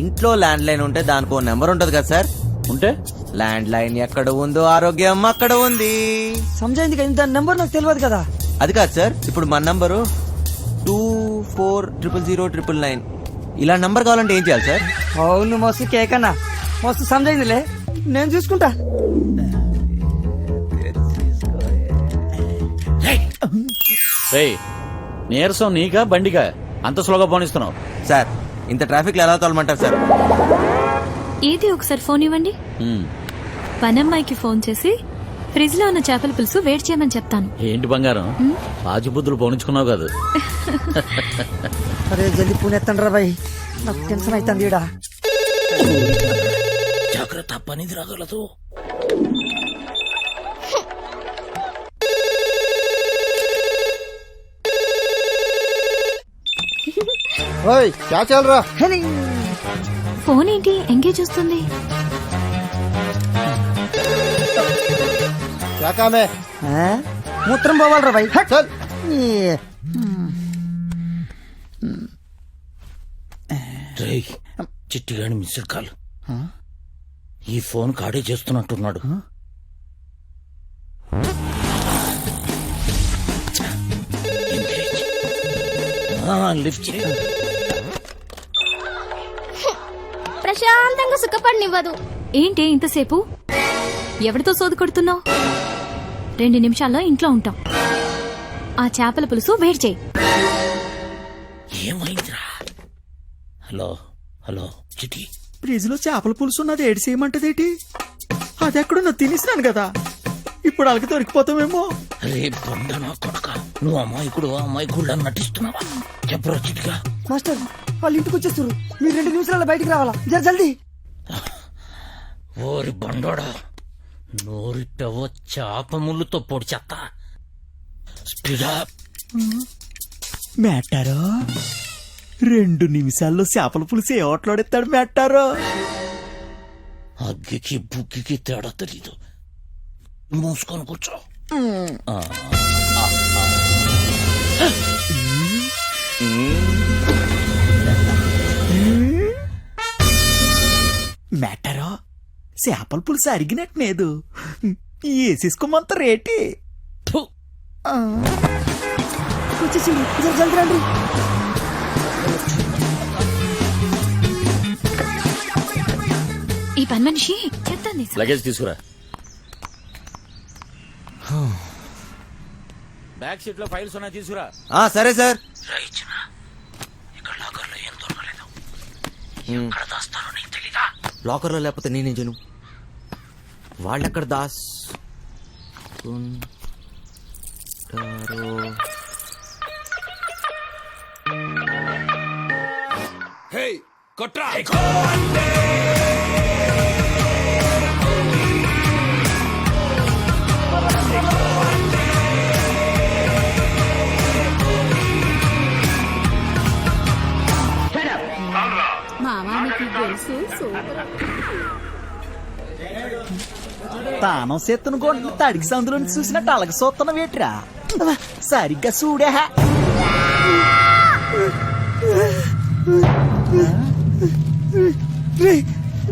ఇంట్లో ల్యాండ్ లైన్ ఉంటే దానికి నెంబర్ ఉంటది కదా సార్? ఉంటే ల్యాండ్ లైన్ ఎక్కడ ఉందో ఆరోగ్యం అక్కడ ఉంది. సంజయింది కదా, దాని నెంబర్ నాకు తెలియదు కదా. అది కాదు సార్, ఇప్పుడు మన నంబరు 240009. ఇలా నంబర్ కావాలంటే ఏం చేయాలి సార్? అవును, మస్తు కేక్ అన్నా, మస్తు సంజయిందిలే, నేను చూసుకుంటా. రేయ్, నీరసం నీకా బండికా అంత స్లోగా పోనిస్తున్నావు? సార్ ఇంత ట్రాఫిక్ లో ఎలా తోలమంటారు సార్? ఏది ఒకసారి ఫోన్ ఇవ్వండి. ఉమ్, పనమ్మాయికి ఫోన్ చేసి ఫ్రిడ్జ్ లో ఉన్న చేపల పులుసు వేడి చేయమని చెప్తాను. ఏంటి బంగారం, రాజబుద్ధులు పోనించుకున్నావు కాదు? అరే జల్దీ పూనెత్తండి రా బాయ్, నాకు టెన్షన్ అవుతుంది ఈడ. జాగ్రత్త, పనిది రాగలదు. ఫోన్ ఏంటి ఎంగేజ్ వస్తుంది? ఆ? మూత్రం పోవాలి రా బాయ్. రేయ్, చిట్టిగాని మిస్డ్ కాల్. ఈ ఫోన్ కాడే చేస్తున్నట్టున్నాడు. లిఫ్ట్ చేయి. ప్రశాంతంగా సుఖపడినివ్వదు. ఏంటి ఇంతసేపు? ఎవరితో సోదు కొడుతున్నావు? 2 నిమిషాల్లో ఇంట్లో ఉంటాం. ఆ చేపల పులుసు వేడి చేయి. ఏమైందిరా? హలో హలో చిట్టి, ఫ్రిడ్జ్ లో చేపల పులుసు ఉన్నది ఏడు చేయమంటదేటి? అది ఎక్కడున్నా తినేసినాను కదా, ఇప్పుడు అలాగే దొరికిపోతామేమో. రే బండ నా కొడక, నువ్వు అమాయకుడు అమాయకుడు నటిస్తున్నావా? చెప్పరా చిట్టిగా. మాస్టర్ వాళ్ళు ఇంటికి వచ్చేస్తారు, మీరు 2 నిమిషాల్లో బయటికి రావాలా, జర జల్దీ. ఓరి బండోడా, నోరిట్టవో చేప ముళ్ళుతో పొడి చెత్త. స్పీడా. మేటారో 2 నిమిషాల్లో చేపల పులుసు ఏ ఓట్లాడేస్తాడు మేటారో? అగ్గికి బుగ్గికి తేడా తెలీదు. మూసుకొని కూర్చో. మేటారో చేపల పులుసు అరిగినట్లేదు, వేసేసుకోమంత రేటి. వచ్చేసింది, జర జల్దీ రండి. ఈ పని మనిషి చెప్తాను. లగేజ్ తీసుకురా. బ్యాక్ సీట్ లో ఫైల్స్ ఉన్నాయి, తీసుకురా. సరే సార్. ఇక్కడ లాకర్లో ఏం దొరకలేదు. ఎక్కడ దాస్తారో నీకు తెలీదా? లాకర్లో లేకపోతే నేనేం చేయను? వాళ్ళెక్కడ దాస్ కొట్రా. మామానికి గొలుసు సూపర్. తానం సెత్తును కొట్టి తడికి సందులో చూసినట్టు అలాగ సొత్తన వేట్రా, సరిగ్గా చూడే.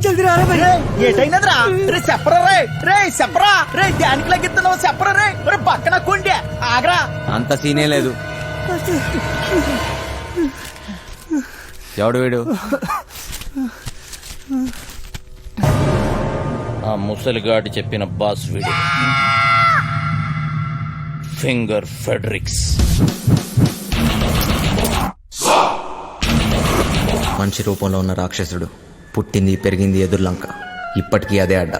జల్దీ రారా బాయ్. ఏటైనదిరా? రే చెప్పరా, రే చెప్పరా, రే దానికి లగిస్తున్నావు చెప్పరా, రే పక్కన కొండే ఆగరా. అంత సీనే లేదు. ఎవడు వీడు? ఆ ముసలిగాడి చెప్పిన బాస్ వీడు, ఫింగర్ ఫెడరిక్స్. మనిషి రూపంలో ఉన్న రాక్షసుడు పుట్టింది పెరిగింది ఎదుర్లంక. ఇప్పటికీ అదే అడ్డ.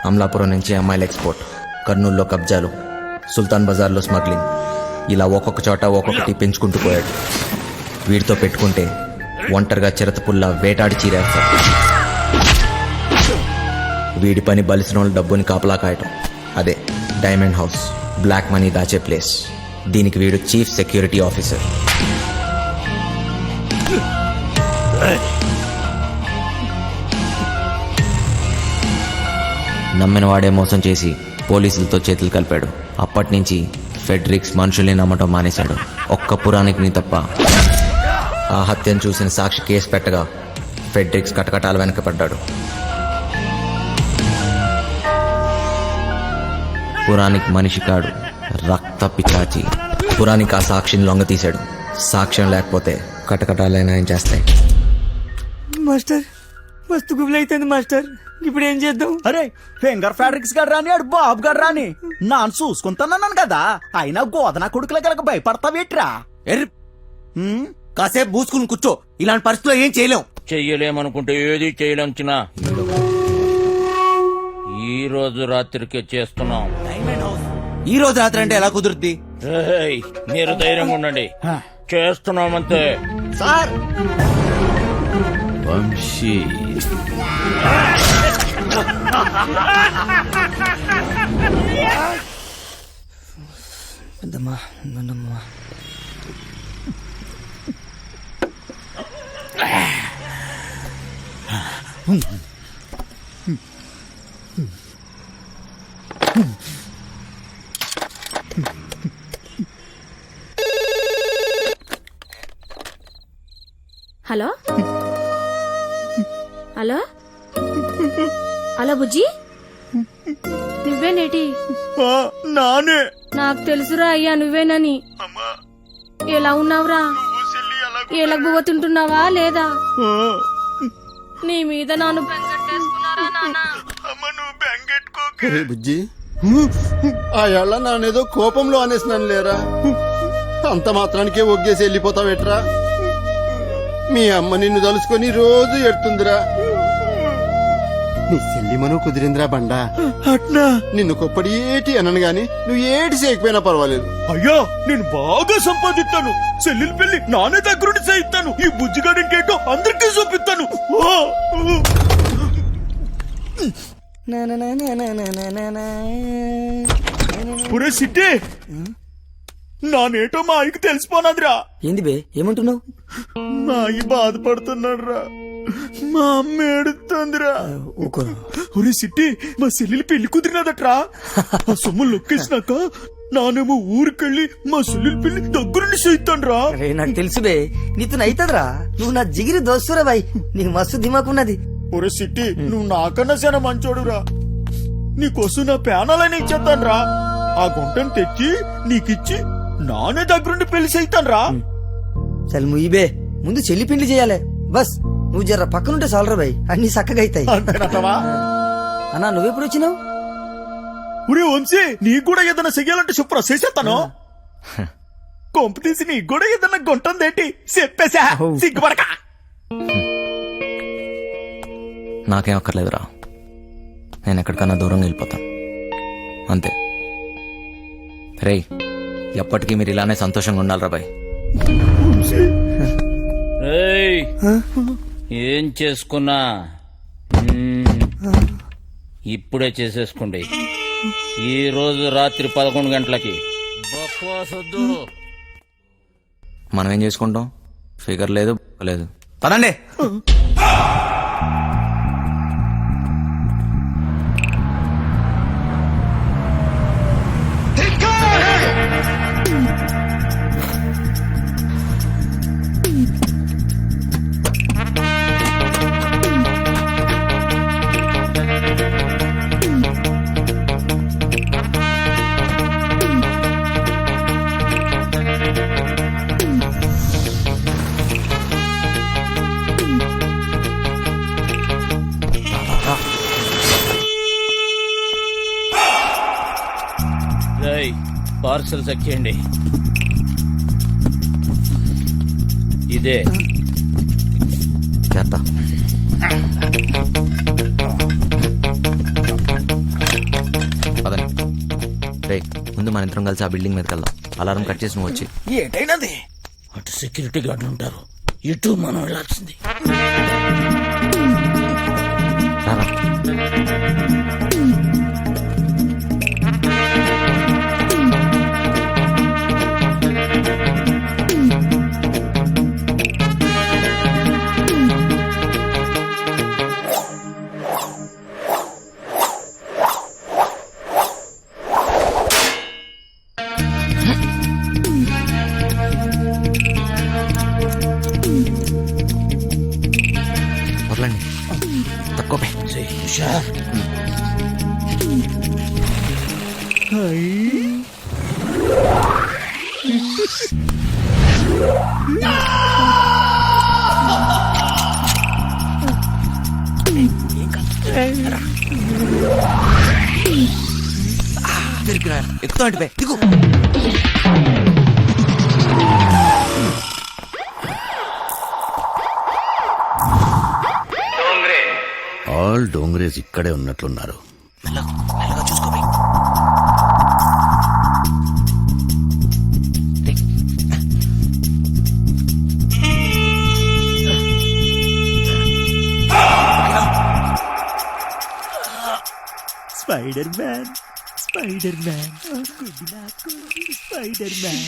అమలాపురం నుంచి అమ్మాయిల ఎక్స్పోర్ట్, కర్నూలులో కబ్జాలు, సుల్తాన్ బజార్లో స్మగ్లింగ్, ఇలా ఒక్కొక్క చోట ఒక్కొక్కటి పెంచుకుంటూ పోయాడు. వీడితో పెట్టుకుంటే ఒంటరిగా చిరతపుల్లా వేటాడి చీరేస్తాడు. వీడి పని బలిసిన వాళ్ళ డబ్బుని కాపలా కాయటం. అదే డైమండ్ హౌస్, బ్లాక్ మనీ దాచే ప్లేస్. దీనికి వీడు చీఫ్ సెక్యూరిటీ ఆఫీసర్. నమ్మిన వాడే మోసం చేసి పోలీసులతో చేతులు కలిపాడు. అప్పటి నుంచి ఫెడ్రిక్స్ మనుషుల్ని నమ్మటం మానేశాడు. ఒక్క పురాణికిని తప్ప. ఆ హత్యను చూసిన సాక్షి కేసు పెట్టగా ఫెడ్రిక్స్ కటకటాల వెనకపడ్డాడు. పురాణిక్ మనిషి కాడు, రక్త పిచాచి. పురాణిక్ ఆ సాక్షిని లొంగ తీశాడు. సాక్ష్యం లేకపోతే కటకటాలైనా ఏం చేస్తాయి. మాస్టర్ మస్తు గుబులు అవుతుంది మాస్టర్. ఇప్పుడు ఏం చేద్దాం? అరే ఫింగర్ ఫ్యాబ్రిక్స్ గడ్ రాని ఆడు బాబు గడ్ రాని నాన్న చూసుకుంటానన్నాను కదా. అయినా గోదన కొడుకులకి భయపడతావేట్రా? కాసేపు మూసుకుని కూర్చో. ఇలాంటి పరిస్థితుల్లో ఏం చేయలేం. చెయ్యలేమనుకుంటే ఏది చేయలేం చిన్న. ఈ రోజు రాత్రికి చేస్తున్నాం. ఈ రోజు రాత్రి అంటే ఎలా కుదురుద్ది? ఏయ్, మీరు ధైర్యంగా ఉండండి. చేస్తున్నామంతే. Sir Vamsi hello hello hello బుజ్జి, నువ్వేనేటి? నానే. నాకు తెలుసురా అయ్యా నువ్వేనని. ఎలా ఉన్నావురా? ఎలగబోతుంటున్నావా లేదా? నీ మీద నాను బెంగట్టేసుకున్నారా నాన్న? బుజ్జి, ఆ ఏళ్ళ నానేదో కోపంలో అనేసినాను లేరా. అంత మాత్రానికే ఒగ్గేసి వెళ్ళిపోతావేట్రా? మీ అమ్మ నిన్ను తలుసుకొని రోజు ఎడుతుందిరా. నీ చెల్లిమను కుదిరిందిరా బండా. అట్నా? నిన్ను కొప్పడి ఏటి అనను గాని నువ్వు ఏటి చేయకపోయినా పర్వాలేదు. అయ్యో నేను బాగా సంపాదిస్తాను. చెల్లెలు పెళ్లి నానే దగ్గరుండి చేయిస్తాను. ఈ బుజ్జిగాడు ఇంకేంటో అందరికీ చూపిస్తాను. పురే సిట్టి, నానేటో మా ఆయనకి తెలిసిపోనాదిరా. ఏంది బే ఏమంటున్నావు? మా అయ్య బాధపడుతున్నాడు రా. మా అమ్మ ఏడుతుందిరా. ఒరే సిట్టి, మా చెల్లెలు పెళ్లి కుదిరినదట్రా. ఆ సొమ్ము లొక్కేసినాక నానేమో ఊరికెళ్ళి మా చెల్లెలు పెళ్లి దగ్గరుండి చేయిస్తాను రా. నాకు తెలుసు బే, నీతో అవుతుందిరా. నువ్వు నా జిగిరి దోస్తురా బాయ్. నీకు మస్తు దిమాకున్నది. ఒరే సిట్టి, నువ్వు నాకన్నా చాలా మంచోడురా. నీకోసం నా పేనాలని ఇచ్చేస్తాను రా. ఆ గుంటను తెచ్చి నీకిచ్చి నానే దగ్గరుండి పెళ్లి చేయిస్తాను రా. చల్ ముయ్యబే, ముందు చెల్లి పెళ్లి చేయాలి. బస్ నువ్వు జర్ర పక్కనుంటే చాలరా బాయ్, అన్ని చక్కగా అవుతాయి. అన్నా నువ్వెప్పుడు వచ్చినావు? ఒరే వంశీ, నీకు కూడా ఏదైనా చెయ్యాలంటే చెప్పురా, చేసేస్తాను. కొంప తీసి నీకు కూడా ఏదైనా గుంటుందేంటి చెప్పేసా? సిగ్గుపడక. నాకేం అక్కర్లేదురా. నేను ఎక్కడికన్నా దూరంగా వెళ్ళిపోతాను అంతే. రేయ్, ఎప్పటికీ మీరు ఇలానే సంతోషంగా ఉండాలిరా బాయ్. ఏయ్, ఏం చేసుకున్నా ఇప్పుడే చేసేసుకోండి. ఈ రోజు రాత్రి 11 గంటలకి. మనం ఏం చేసుకుంటాం? ఫిగర్ లేదు లేదు. పదండి. పార్సల్ చెక్ చేయండి. ఇదే చేస్తా. పదండి రే, ముందు మన ఇద్దరం కలిసి ఆ బిల్డింగ్ మీదకి వెళ్దాం. అలారం కట్ చేసి నువ్వు వచ్చి. ఏటైనది అటు సెక్యూరిటీ గార్డులు ఉంటారు, ఇటు మనం వెళ్ళాల్సింది. రారా. వదలండి, తక్కువ పే. హుషార్. ఎక్కుతా అంటే దిగు. ఆల్ డోంగ్రేజ్ ఇక్కడే ఉన్నట్లున్నారు. మెల్లగా చూసుకో. స్పైడర్ మ్యాన్, స్పైడర్ మ్యాన్, గుడ్డి నాకు స్పైడర్ మ్యాన్.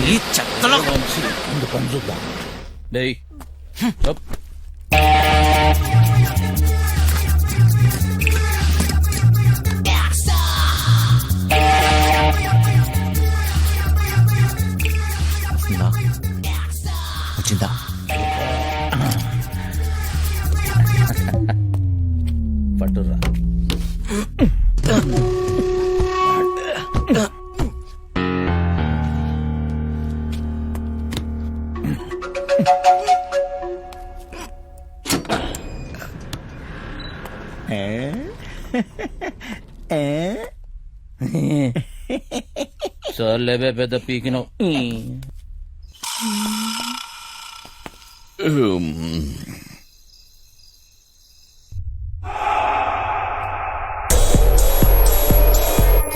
ఈ చెత్తలో ముందు పని చూద్దాం. డేయ్ అప్. వస్తుందా? వచ్చిందా? పట్టురా. చాలేబే పెద్ద పీకినావు.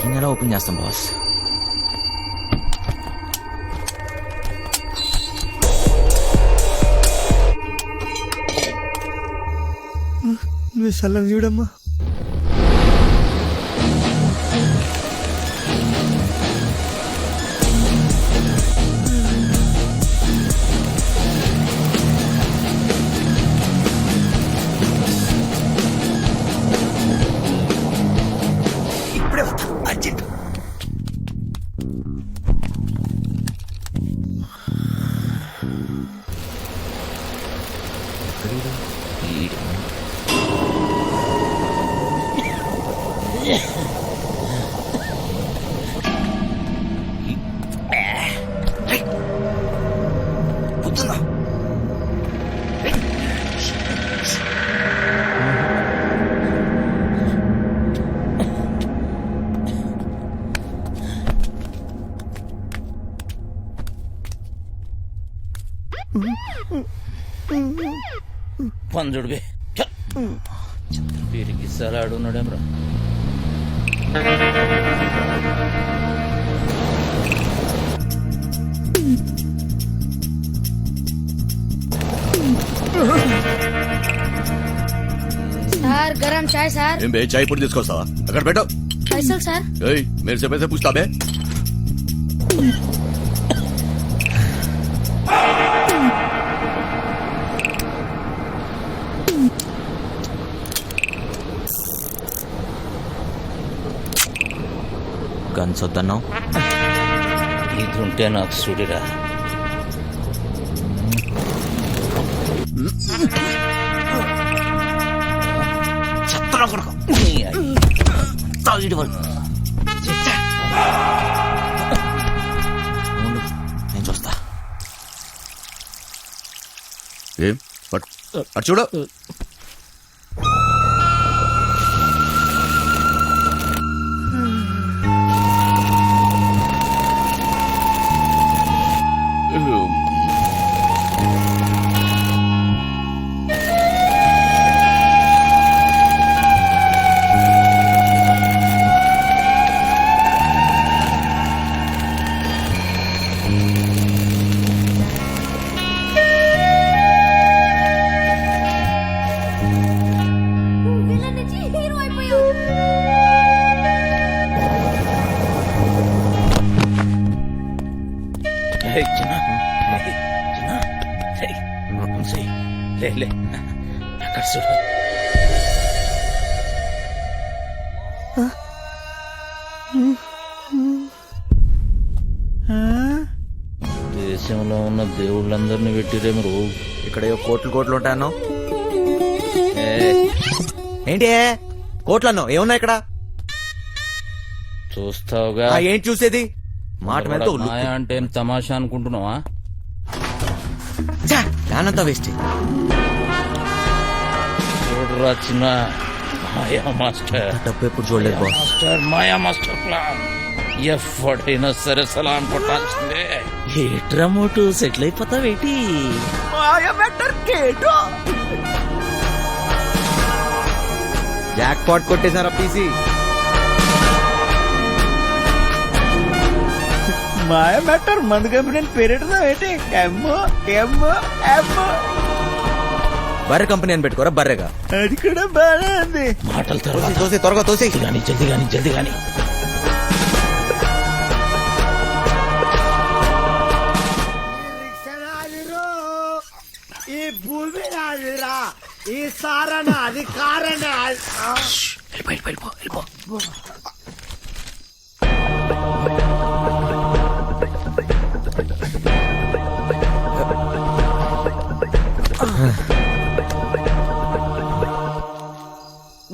దీన్ని ఎలా ఓపెన్ చేస్తాం బాస్? నువ్వు సల్లం చూడమ్మా. ఇప్పుడే వస్తా, అర్జెంట్. పంజుడివి వీరికి సలాడు ఉన్నాడేమ్రా. సార్ గరం చాయ్ సార్. ఏం బే, చాయ్ పొడి తీసుకొస్తావా? అక్కడ పెట్టు. పైసలు సార్. ఏయ్, మేరే సే పైసే పూछता बे. గన్స్ వద్దన్నావు. ఇది ఉంటే నాకు చూడిరా. నేను చూస్తా. ఏం అటు చూడు. లే అక్కడ చూడు. దేశంలో ఉన్న దేవుళ్ళందరినీ పెట్టిరే మీరు. ఇక్కడ ఏవో కోట్లు ఉంటాయన్నావు. ఏంటి కోట్లు అన్నావు? ఏమున్నా ఇక్కడ? చూస్తావుగా. ఏంటి చూసేది? మాట మీద మాయా అంటే ఏం తమాషా అనుకుంటున్నావా? దానంతా వేస్ట్. చూడరా చిన్న మాయా మాస్టర్. డబ్బు ఎప్పుడు చూడలేదు boss. Master Maya master plan ఎఫర్టైనా సరే సలాం కొట్టాల్సిందే. ఏట్రా మోటు సెటిల్ అయిపోతావేటి? జాక్ పాట్ కొట్టేశారా పీసీ? మాయ మ్యాటర్ మందు కంపెనీ పేరెడదా ఏంటి? ఎమ్మో ఎమ్మో ఎమ్మో బర్రె కంపెనీ అని పెట్టుకోరా బర్రెగా. అది కూడా బాగా ఉంది. మాటల తర్వాత త్వరగా తోసే. జల్దీ గాని. ఈ భూమి నాదిరా, ఈ సారణ అధికారణ. వెళ్ళిపో.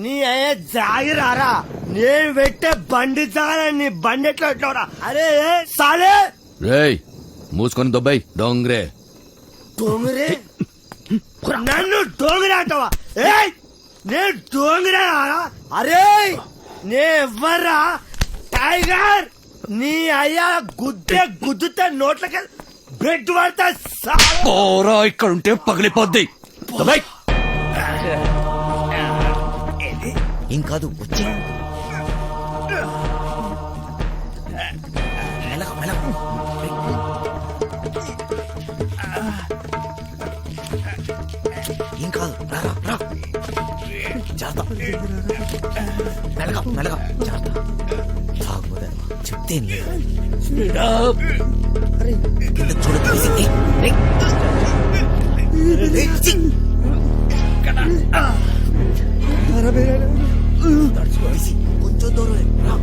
నీ అయ్యే జాగిరారా, నేను పెట్టే బండి జాగా నీ బండి ఎట్లా? అరే సాలే రేయ్ మూసుకొని దొబ్బాయి డోంగ్రే. డోంగరే నన్ను డోంగరే అంటావా? ఏయ్ నేను డోంగరే. అరే నే ఎవ్వరా టైగర్? నీ అయ్యా గుద్దుతే నోట్లకి బ్రెడ్ పడతా. పోరా ఇక్కడ ఉంటే పగిలిపోద్ది. దొబ్బాయి. ఏం కాదు వచ్చి ఏం కాదు. రా జాగ్రత్త. మెల్లగా జాగ్రత్త. తాగుపోతే చెప్తే చూడ. కొంచెం దూరం రా.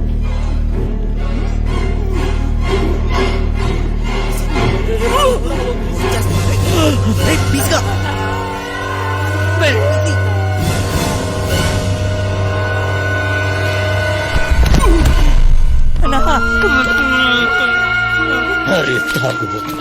అరే తాగుబోతు.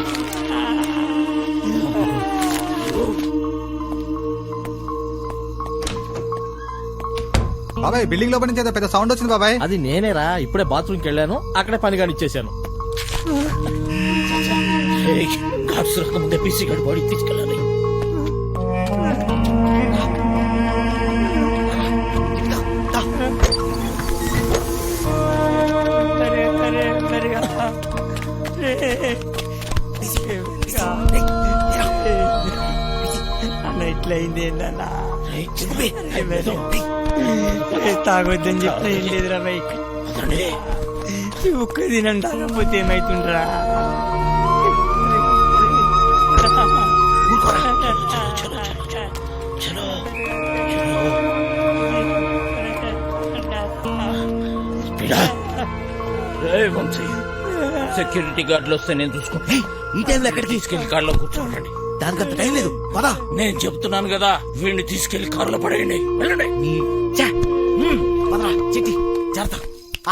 బాబాయ్ బిల్డింగ్ లోపల నుంచి పెద్ద సౌండ్ వచ్చింది బాబాయ్. అది నేనేరా, ఇప్పుడే బాత్రూమ్కి వెళ్ళాను, అక్కడే పని కానిచ్చేసాను. కార్డ్స్ రాకముందే పీసీ గడి బాడీ తీసుకెళ్ళాలి. అన్న ఇట్లయింది ఏందన్నా? తాగొద్దని చెప్పిన ఏం లేదురా బైక్. ఒక్క దినం తాగకపోతే ఏమైతుండ్రా? సెక్యూరిటీ గార్డులు వస్తే నేను చూసుకుంటా. ఈ టైంలో ఎక్కడికి తీసుకెళ్లి కార్లో కూర్చోండి. దానికంత టైం లేదు పదా. నేను చెప్తున్నాను కదా, వీడిని తీసుకెళ్లి కారులో పడేయండి. వెళ్ళండి. చిట్టి చేరతా.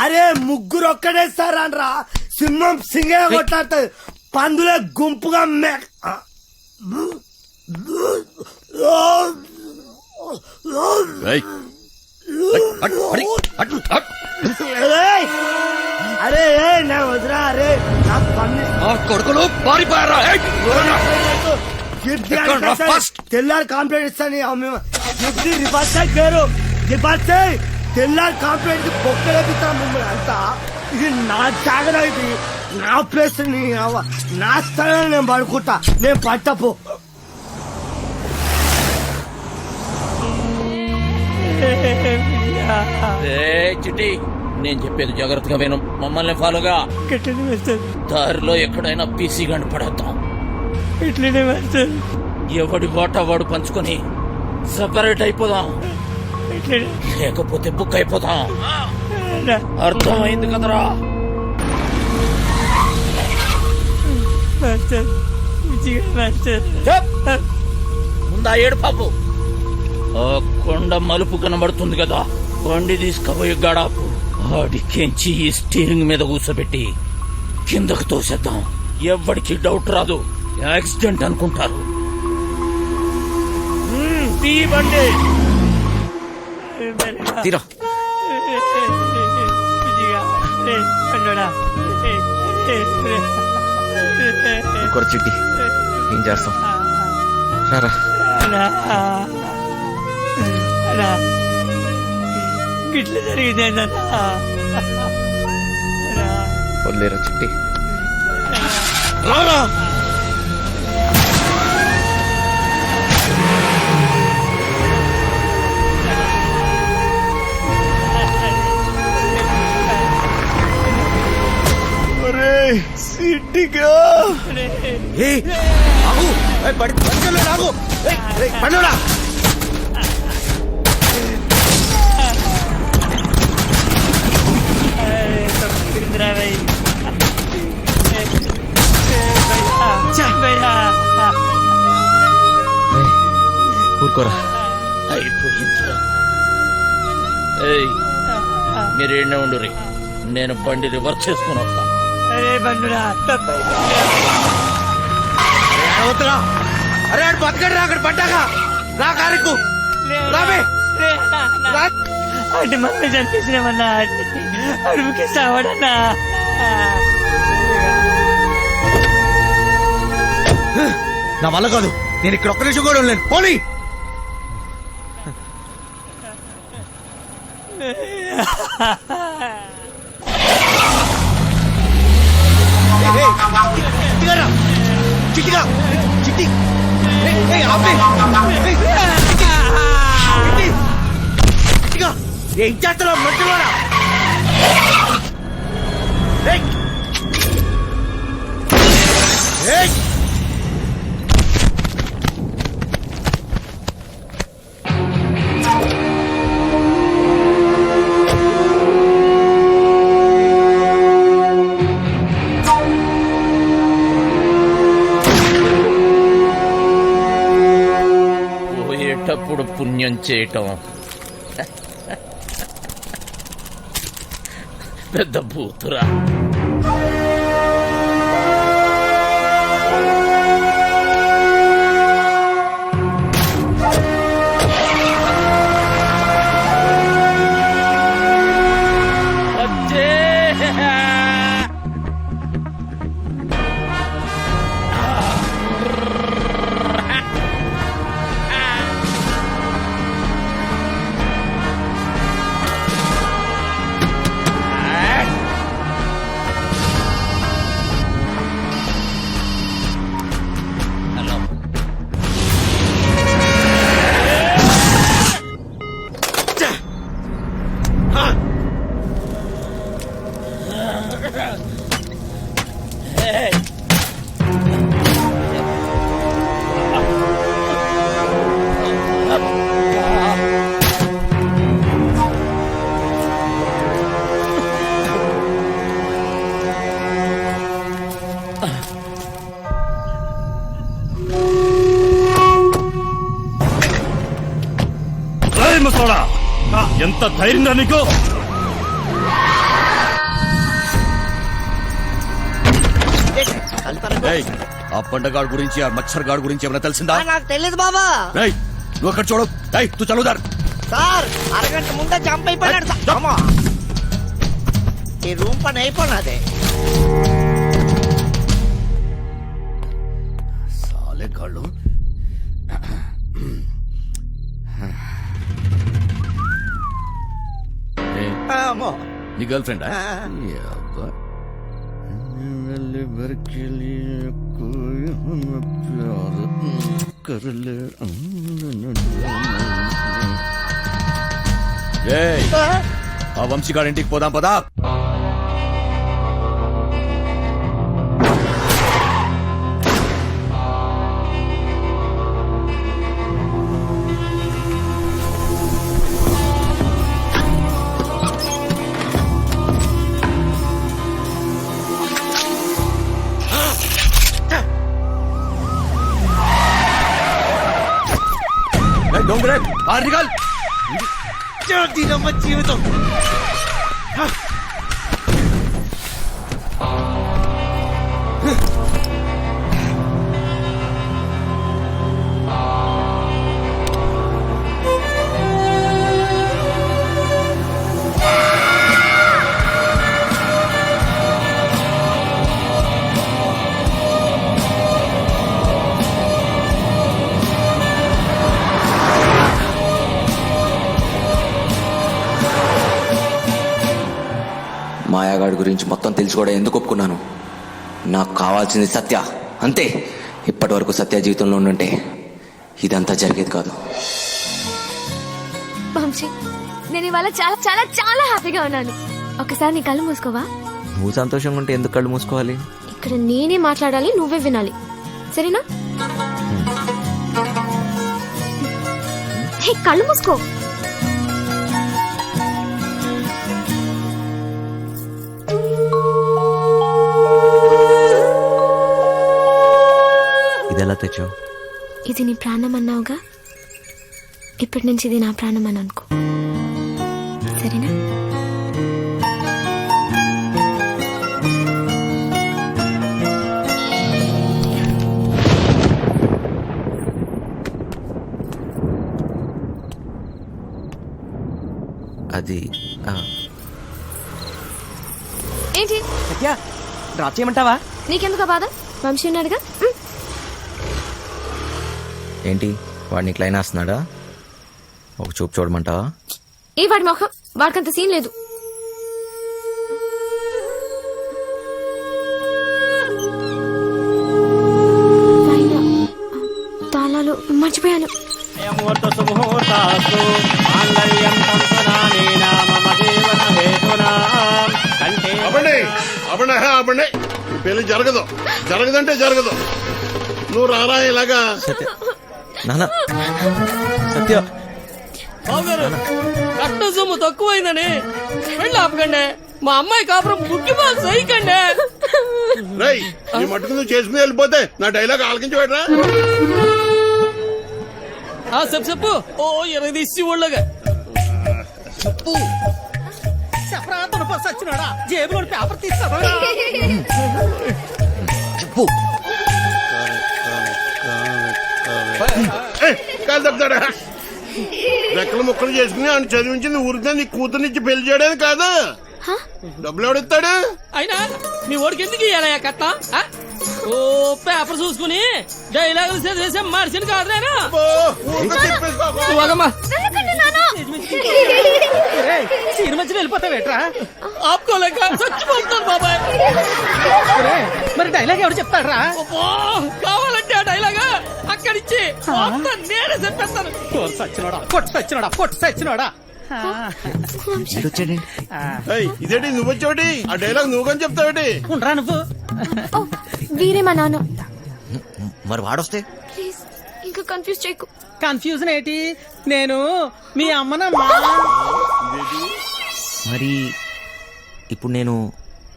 అరే ముగ్గురు ఒక్కడేస్తారా? సింహం సింగే కొట్లాడుతుంది, పందులే గుంపుగా అరే నా వదిరా. అరే నా పన్ను కొడుకులు పారిపోయారా? తెల్లారి కంప్లైంట్ ఇస్తాను. రివర్స్ పేరు రివర్స్ తెల్లారి కంప్లైంట్ బొక్కలేపిస్తాను మిమ్మల్ని అంతా. ఇది నా జాగర, ఇది నా ప్లేస్, నా స్థలం. నేను పడుకుంటా, నేను పట్టపో. చిట్టి, నేను చెప్పేది జాగ్రత్తగా విను. మమ్మల్ని ఫాలోగా. దారిలో ఎక్కడైనా పీసీ గంట పడేద్దాం. ఎవడి వాటా వాడు పంచుకొని సపరేట్ అయిపోదాం, లేకపోతే బుక్ అయిపోతాం. అర్థమైంది కదరా? ముందా ఏడు పాపు. ఆ కొండ మలుపు కనబడుతుంది కదా, బండి తీసుకుపోయి గడాపు ఆడికెంచి ఈ స్టీరింగ్ మీద కూర్చోబెట్టి కిందకు తోసేద్దాం. ఎవ్వడికి డౌట్ రాదు, యాక్సిడెంట్ అనుకుంటారు. బండి తీరా. ఇంకొక చిట్టి ఏం చేస్తాం? రారా. గిట్ల జరిగిందేందన్నా? వదిలేరా చిట్టి. రారా. సిట్టిగా పండురా. ఊరుకోరా. అయిపోయిందిరా. మీరేనే ఉండు రే, నేను బండి రివర్స్ చేసుకుని వస్తా. అరే బండురా, అరే అక్కడ బతకడరా, అక్కడ పడ్డాగా రా కారుకు రావే. అంటే మమ్మీ చంపేసినామన్నా, అడుగుకి సావడన్నా. నా వల్ల కాదు, నేను ఇక్కడ ఒక్క నిమిషం కూడా ఉండలేను. పోనీ చిట్టిగా చిట్టి చిట్టిగా ఏం చేస్తున్నావు మంచివాడా? పోయేటప్పుడు పుణ్యం చేయటం పెద్ద భూతురా. ముసలోడా ఎంత ధైర్యంగా నీకు? ఏయ్, ఆ పండగాడు గురించి ఆ మచ్చర్ గాడు గురించి ఏమైనా తెలిసిందా? నాకు తెలియదు బాబా. ఏయ్, నువ్వు అక్కడ చూడు. ఏయ్, తు చదువుదారు. సార్ అరగంట ముందే జంప్ అయిపోయాడు సార్. అమ్మా, ఈ రూమ్ పని అయిపోయినదే. సాలే గాళ్ళు. అమ్మో, నీ గర్ల్ ఫ్రెండ్? ఆ వంశీగాడింటికి పోదాం పదా. డోంగరే ఆర్నిగాల్ జీవితం. మాయాగాడి గురించి మొత్తం తెలుసుకోవడం ఎందుకు ఒప్పుకున్నాను? నాకు కావాల్సింది సత్య, అంతే. ఇప్పటి వరకు సత్య జీవితంలో ఉండుంటే ఇదంతా జరిగేది కాదు. వంశీ, నేను ఇవాళ చాలా చాలా చాలా హ్యాపీగా ఉన్నాను. ఒకసారి నీ కళ్ళు మూసుకోవా? నువ్వు సంతోషంగా ఉంటే ఎందుకు కళ్ళు మూసుకోవాలి? ఇక్కడ నేనే మాట్లాడాలి, నువ్వే వినాలి, సరేనా? హే, కళ్ళు మూసుకో. ఇదెలా తెచ్చావు? ఇది నీ ప్రాణం అన్నావుగా, ఇప్పటి నుంచి ఇది నా ప్రాణం అని అనుకో, సరేనా? అది ఏంటి? సత్య, డ్రాప్ చేయమంటావా? నీకెందుకు బాధ? వంశీ ఉన్నాడుగా. ఏంటి వాడిని క్లైన్ వేస్తున్నాడా? ఒక చూపు చూడమంటావా? ఏ వాడి మొహం, వాడికంత సీన్ లేదు. తాళాలు మర్చిపోయాను. పెళ్లి జరగదు, జరగదంటే జరగదు. నువ్వు రారా ఇలాగా. సత్య, నాన్న, సత్య. కట్ట సొమ్ము తక్కువైందని వెళ్ళి ఆపకండి. మా అమ్మాయి కాపురం బుక్కి బాగా సైకండి. రేయ్, నీ మట్టుకు నువ్వు చేసుకుని వెళ్ళిపోతే నా డైలాగ్ ఆలకించబెట్రా. చెప్పు. ఓ ఎరగ తీసి ఊళ్ళగా చెప్పు. చెప్పరా తునప సచ్చినాడా, జేబులో పేపర్ తీస్తావా? చెప్పు. కాదు తప్పుతాడా? రెక్కలు ముక్కలు చేసుకుని ఆయన చదివించింది ఊరికే నీ కూతురునిచ్చి పెళ్లి చేయడానికి కాదు. డబ్బులు ఎవడిస్తాడు? అయినా మీ ఓడికి ఎందుకు ఇయ్యాలయ్యా కట్ట? ఓ పేపర్ చూసుకుని డైలాగులు చదివేసే మనిషిని కాదు నేను. సినిమా వెళ్ళిపోతావేట్రా? ఆపుకోలేక చచ్చిపోతున్నాను బాబాయ్. మరి డైలాగ్ ఎవరు చెప్తాడ్రా? కావాలంటే ఆ డైలాగా అక్కడిచ్చి నేనే చెప్పేస్తాను. సచ్చినోడా, పొట్టు సచ్చినోడా, పొట్టు సచ్చినోడా. ఇదేంటి నువ్వు వచ్చావుటి? ఆ డైలాగ్ నువ్వు కానీ చెప్తావుటి? ఉండరా నువ్వు? వీరే మా నాన్న. మరి వాడొస్తే? ప్లీజ్ ఇంకా కన్ఫ్యూజ్ చేయకు. కన్ఫ్యూజన్ ఏంటి? నేను మీ అమ్మనమ్మా. మరి ఇప్పుడు నేను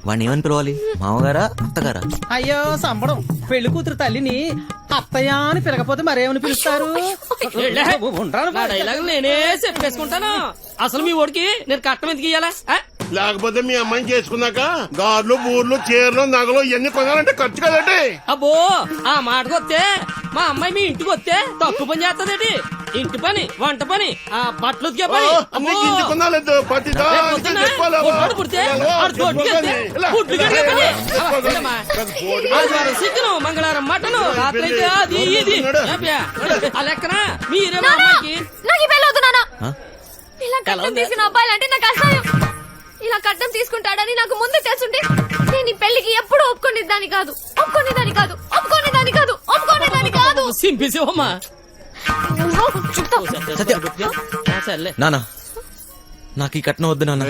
వాడిని ఏమని పిలవాలి? మామగారా, అత్తగారా? అయ్యో సంబడం, పెళ్లి కూతురు తల్లిని అత్తయ్య అని పిలకపోతే మరేమని పిలుస్తారు? నా డైలాగ్ నేనే చెప్పేసుకుంటాను. అసలు మీ ఓడికి నేను కట్టం ఎందుకు ఇయ్యాలా? లేకపోతే మీ అమ్మాయిని చేసుకున్నాక గార్లు బూర్లు చీరలు నగలు ఇవన్నీ కొనాలంటే ఖర్చు కదండి. అబ్బో ఆ మాటకు వస్తే మా అమ్మాయి మీ ఇంటికి వస్తే తప్పు పని చేస్తదేటి? ఇంటి పని, వంట పని, ఆ బట్టలు ఉతికే పని. అన్ని గింజ కొనాలేదు చికెన్, మంగళవారం మటన్, రాత్రి అయితే అది ఇది. ఆ లెక్కన మీరే మా అమ్మాయికి నాకు ఈ పెళ్ళి వద్దు నాన్న. ఇలా కట్నం తీసుకున్న అబ్బాయిలంటే నాకు అసహ్యం. ఇలా కట్నం తీసుకుంటాడని నాకు ముందు తెలుసుంటే నేను ఈ పెళ్లికి ఎప్పుడు ఒప్పుకునేదాన్ని కాదు. సింపిసేవమ్మా. సర్లే నానా నాకు ఈ కట్నం వద్దు నాన్న.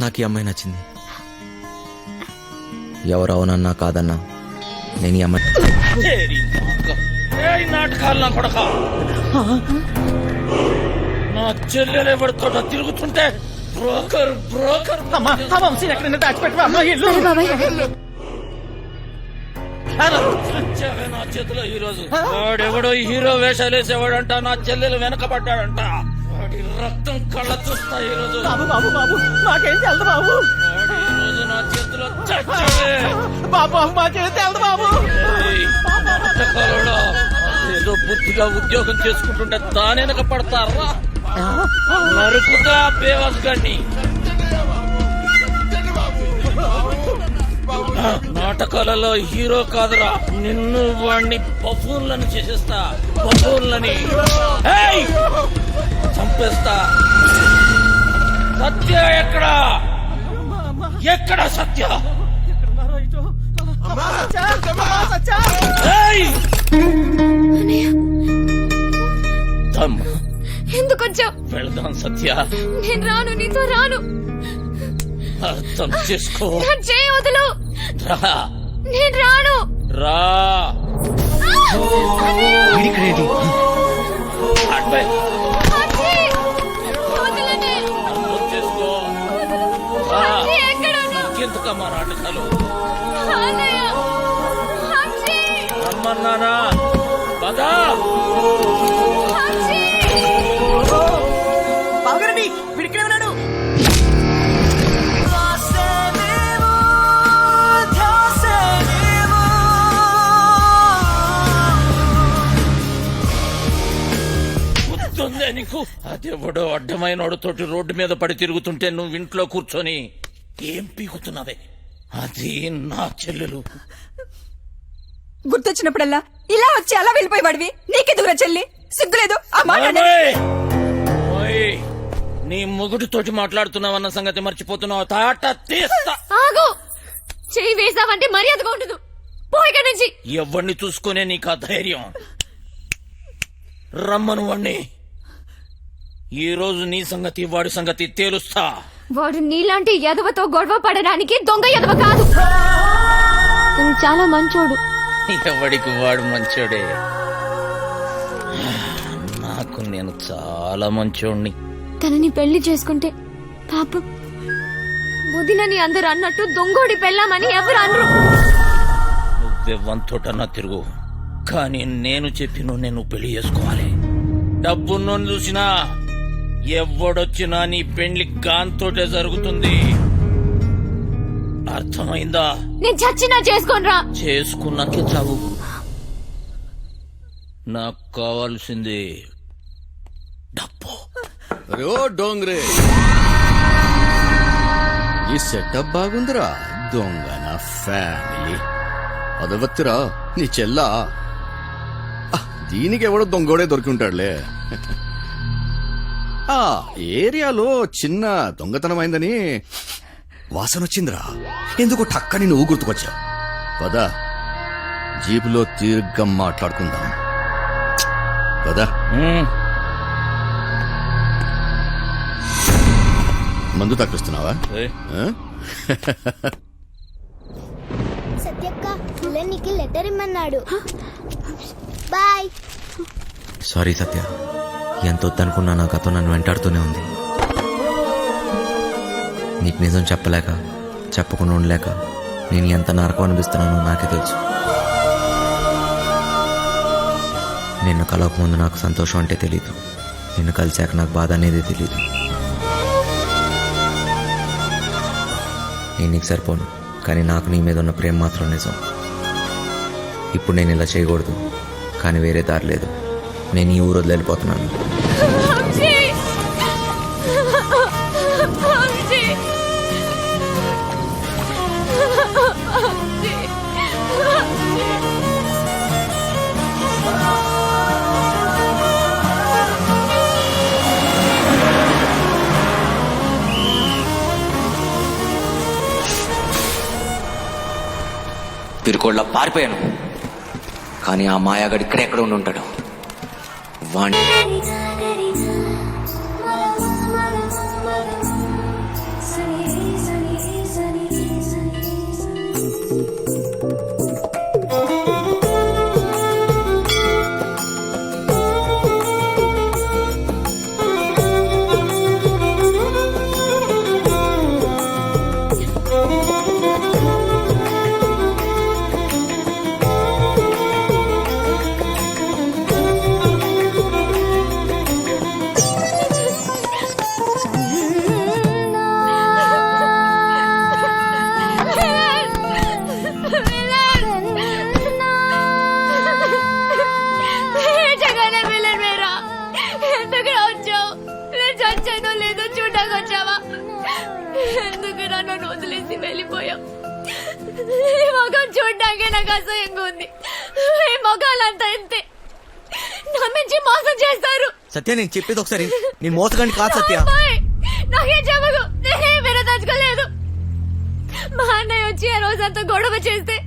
నాకు ఈ అమ్మాయి నచ్చింది. ఎవరు అవునన్నా కాదన్నా నేను ఈ అమ్మాయి నాటకాలు నా కొడక. నా చెల్లెలు ఎవరితో తిరుగుతుంటే బ్రోకర్ బ్రోకర్ ఎక్కడైనా దాచిపెట్టవా అమ్మా? ఇల్లు వచ్చావే నా చేతిలో ఈ రోజు. వాడెవడో హీరో వేషాలు వేసేవాడంట, నా చెల్లెలు వెనకబడ్డాడంట. వాడి రక్తం కళ్ళ చూస్తా ఈ రోజు. బాబు బాబు బాబు మాకేం తెలదు బాబు. వాడు ఈ రోజు నా చేతిలో చచ్చావే. బాబు మాకేం తెలదు బాబు. నాటకాలుడా, ఏదో బుద్ధిగా ఉద్యోగం చేసుకుంటుంటే దాని వెనక పడతారా? నరుకుతా బేవాస్ గాని. నాటకాలలో హీరో కాదురా, నిన్ను వాణ్ణి బఫూన్లను చేసేస్తా. బఫూన్లని చంపేస్తా. సత్య ఎక్కడా? ఎక్కడ సత్య? ఎందుకు వచ్చావు? వెళదాం సత్య. నేను రాను, నీతో రాను. అర్థం చేసుకో. చేయి వదులు. రా. నేను రాను. రా. ఇంకెందుకమ్మా నాటకాలు? రమ్మన్నానా? పదా. బావగారండి పిడికిడే ఉన్నాడు. నీకు అదెవడో అడ్డమైనోడుతోటి రోడ్డు మీద పడి తిరుగుతుంటే నువ్వు ఇంట్లో కూర్చొని ఏం పీకుతున్నావే? అది నా చెల్లెలు. గుర్తొచ్చినప్పుడల్లా ఇలా వచ్చి అలా వెళ్ళిపోయేవాడివి. నీకెందుకురా చెల్లి? సిగ్గులేదు? నీ మొగుడితోటి మాట్లాడుతున్నావన్న సంగతి మర్చిపోతున్నావు. తాట తీస్తా. ఆగు. చెయ్యి వేసావంటే మర్యాదగా ఉండదు. పో ఇక్కడి నుంచి. ఎవరిని చూసుకునే నీకు ఆ ధైర్యం? రమ్మను వాణ్ణి. ఈ రోజు నీ సంగతి వాడి సంగతి తేలుస్తా. వాడు నీలాంటి ఎదవతో గొడవ పడడానికి దొంగ ఎదవ కాదు. తను చాలా మంచోడు. ఎవడికి వాడు మంచోడే. నాకు నేను చాలా మంచోడిని. తనని పెళ్లి చేసుకుంటే పాపం వదినని అందరు అన్నట్టు దొంగోడి పెళ్ళామని ఎవరు అనరు. నువ్వెవ్వంతోటన్నా తిరుగు, కానీ నేను చెప్పిన నేను పెళ్లి చేసుకోవాలి. డబ్బున్నోని చూసినా ఎవడొచ్చినా నీ పెళ్లి గాంతోటే జరుగుతుంది. అర్థమైందా? నేను చచ్చినా చేసుకోనరా. చేసుకున్నాకే చావు. నాకు కావాల్సింది డబ్బు. రో డోంగ్రే, ఈ సెటప్ బాగుందిరా. దొంగ నా ఫ్యామిలీ అదవత్తిరా నీ చెల్లా. దీనికి ఎవడో దొంగోడే దొరికి ఉంటాడులే. ఆ ఏరియాలో చిన్న దొంగతనం అయిందని వాసన వచ్చిందిరా. ఎందుకు టక్కని నువ్వు గుర్తుకొచ్చావు. పదా జీపులో తీర్ఘ మాట్లాడుకుందాం. పదా. మందు తగ్గిస్తున్నావా? సత్యక్క నీకు లెటర్ ఇమ్మన్నాడు. బాయ్. సారీ సత్య, ఎంత వద్దనుకున్నా నా గతం నన్ను వెంటాడుతూనే ఉంది. నీకు నిజం చెప్పలేక, చెప్పకుండా ఉండలేక నేను ఎంత నరకం అనిపిస్తున్నానో నాకే తెలుసు. నిన్ను కలవకముందు నాకు సంతోషం అంటే తెలీదు, నిన్ను కలిశాక నాకు బాధ అనేది తెలీదు. నేను నీకు సరిపోను, కానీ నాకు నీ మీద ఉన్న ప్రేమ మాత్రం నిజం. ఇప్పుడు నేను ఇలా చేయకూడదు, కానీ వేరే దారి లేదు. నేను ఈ ఊరు వదిలి వెళ్ళిపోతున్నాను. తిరుకోళ్ళ పారిపోయాను, కానీ ఆ మాయాగాడు ఇక్కడెక్కడ ఉండి ఉంటాడు. వాణ్ణి ఎందుకు నన్ను వదిలేసి వెళ్ళిపోయావు? ఈ మొఖం చూడ్డాకే నాకు అసహ్యంగా ఉంది. ఈ మొఖాలంతా ఇంతే, నమ్మించి మోసం చేస్తారు. సత్య, నేను చెప్పేది ఒకసారి, నేను మోసగాని కాదు సత్య. నాకేం చెప్పదు, నేనేం వినదలుచుకోలేదు. మా అన్నయ్య వచ్చి ఆ రోజంతా గొడవ చేస్తే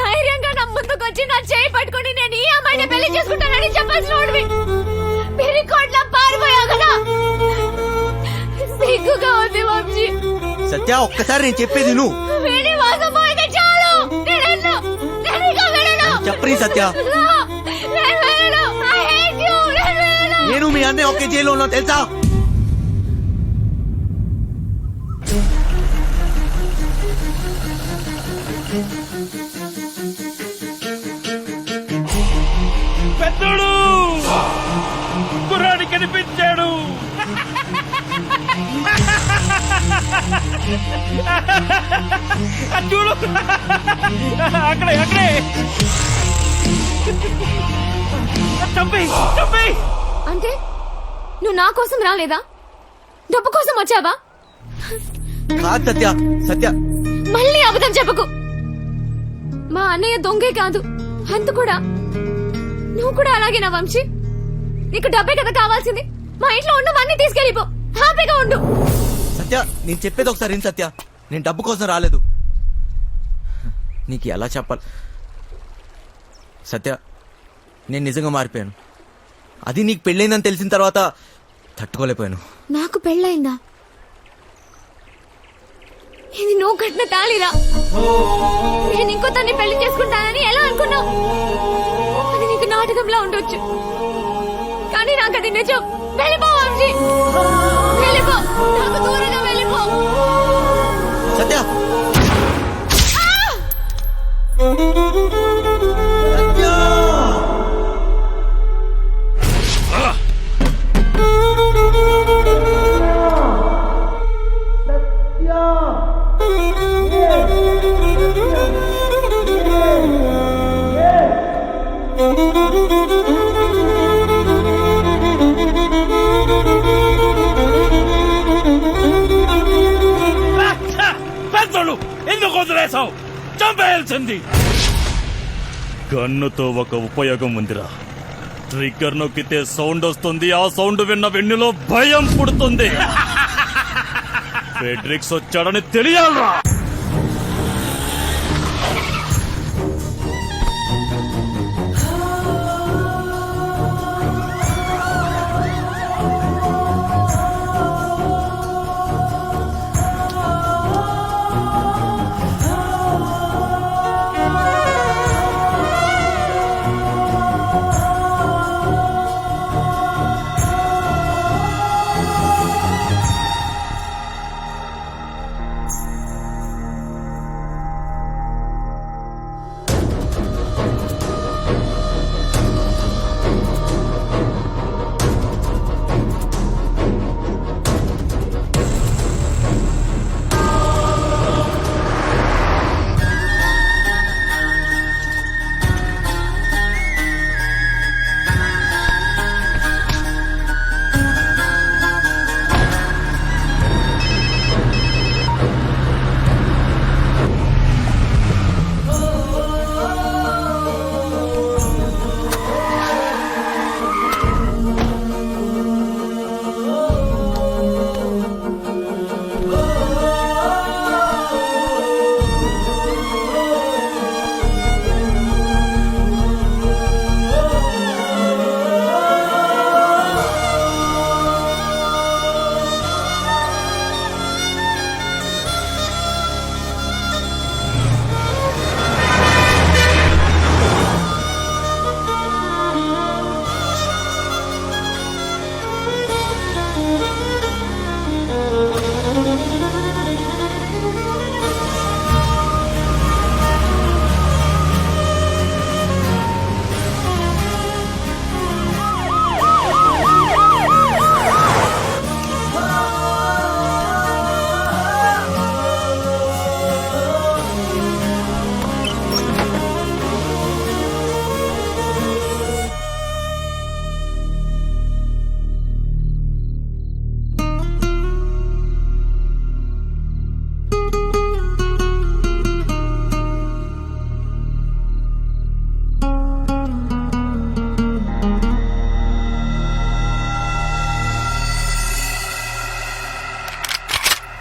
ధైర్యంగా నా ముందుకొచ్చి నా చేయి పట్టుకుని నేను ఈ అమ్మాయిని పెళ్లి చేసుకుంటానని చెప్పాల్సిన వాడివి. పిరికోట్ల పారిపోయావు కదా, సిగ్గుగా ఉంది వంశీ. సత్య, ఒక్కసారి నేను చెప్పేది నువ్వు వీడి మోసపోయింది చాలు. చెప్పని సత్య, నేను మీ అన్నయ్య ఒకే జైల్లో ఉన్నా తెలుసా? పెద్దోడు కుర్రాడి కనిపించాడు. చూడు, అక్కడే అక్కడే. అంటే నువ్వు నా కోసం రాలేదా? డబ్బు కోసం వచ్చావా? కాదు సత్య, సత్య మళ్ళీ అబద్ధం చెప్పకు. మా అన్నయ్య దొంగే కాదు, అంత కూడా. నువ్వు కూడా అలాగేనా వంశీ? నీకు డబ్బే కదా కావాల్సింది. మా ఇంట్లో ఉన్నవన్నీ తీసుకెళ్ళిపో, హ్యాపీగా ఉండు. సత్య, నేను చెప్పేది ఒకసారి సత్య, నేను డబ్బు కోసం రాలేదు. నీకు ఎలా చెప్పాలి సత్య, నేను నిజంగా మారిపోయాను. అది నీకు పెళ్ళైందని తెలిసిన తర్వాత తట్టుకోలేకపోయాను. నాకు పెళ్ళయిందా? ఇది నువ్వు కట్టిన తాళిరా. నేను ఇంకో తన్ని పెళ్లి చేసుకుంటానని ఎలా అనుకున్నావు? అది నీకు నాటకంలా ఉండొచ్చు, కానీ నాకు అది నిజం. వెళ్ళిపో వంశీ, వెళ్ళిపో, నాకు దూరంగా వెళ్ళిపో. సత్య, పెద్దోడు ఎందుకు వదిలేసావు? చంపేయాల్సింది. గన్నుతో ఒక ఉపయోగం ఉందిరా. ట్రిగ్గర్ నొక్కితే సౌండ్ వస్తుంది, ఆ సౌండ్ విన్న వెన్నులో భయం పుడుతుంది. ఫెడ్రిక్స్ వచ్చాడని తెలియాలరా.